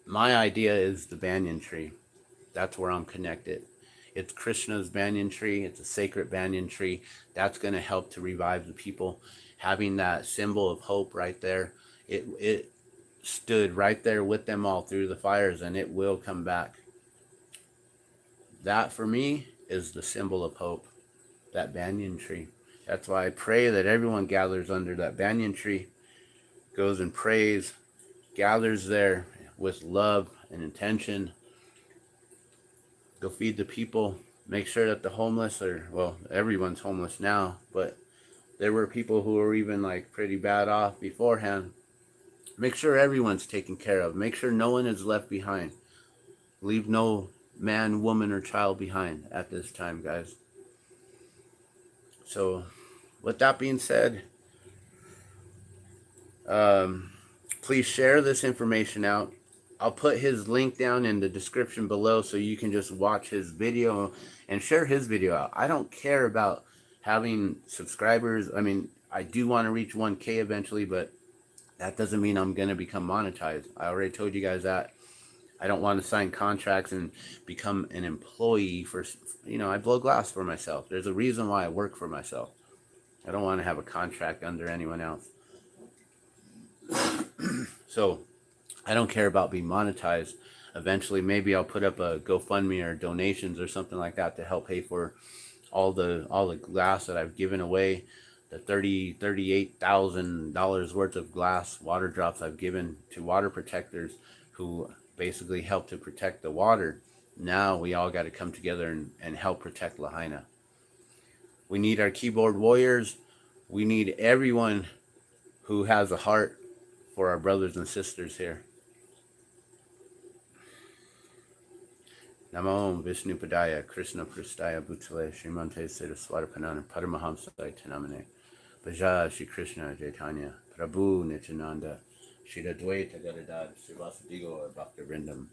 My idea is the banyan tree. That's where I'm connected. It's Krishna's banyan tree. It's a sacred banyan tree. That's going to help to revive the people. Having that symbol of hope right there, it stood right there with them all through the fires, and it will come back. That for me is the symbol of hope, that banyan tree. That's why I pray that everyone gathers under that banyan tree, goes and prays, gathers there with love and intention. Go feed the people. Make sure that the homeless are, well, everyone's homeless now, but there were people who were even like pretty bad off beforehand. Make sure everyone's taken care of. Make sure no one is left behind. Leave no man, woman, or child behind at this time, guys. So, with that being said, please share this information out. I'll put his link down in the description below so you can just watch his video and share his video out. I don't care about having subscribers. I mean, I do want to reach 1K eventually, but that doesn't mean I'm going to become monetized. I already told you guys that. I don't want to sign contracts and become an employee for, you know, I blow glass for myself. There's a reason why I work for myself. I don't want to have a contract under anyone else. So I don't care about being monetized. Eventually, maybe I'll put up a GoFundMe or donations or something like that to help pay for all the glass that I've given away. The $38,000 worth of glass water drops I've given to water protectors who basically help to protect the water. Now we all got to come together and help protect Lahaina. We need our keyboard warriors. We need everyone who has a heart for our brothers and sisters here. Namo Vishnu Padaya Krishna Prastaya Bhutale Srimante Saraswatapanana Paramahamsai Tanamane Bhaja Shri Krishna Chaitanya Prabhu Nityananda Shri Advaita Gadadhar Srivasadigo Bhakta Vrindam.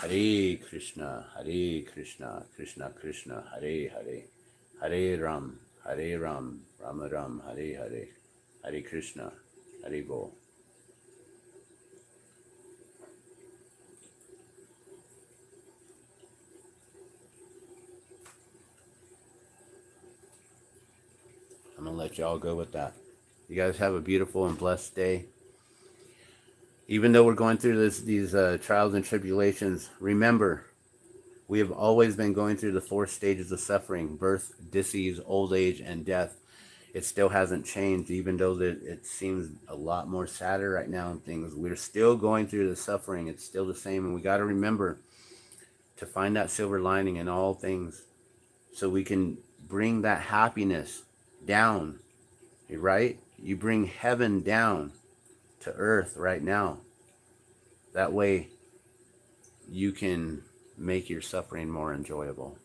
Hare Krishna, Krishna Krishna, Hare Hare, Hare Ram, Rama Ram, Hare Hare, Hare Krishna, Hare Bo. I'm going to let y'all go with that. You guys have a beautiful and blessed day. Even though we're going through these trials and tribulations, remember, we have always been going through the 4 stages of suffering: birth, disease, old age, and death. It still hasn't changed, even though it seems a lot more sadder right now and things. We're still going through the suffering. It's still the same, and we got to remember to find that silver lining in all things so we can bring that happiness down, right? You bring heaven down to earth right now. That way you can make your suffering more enjoyable.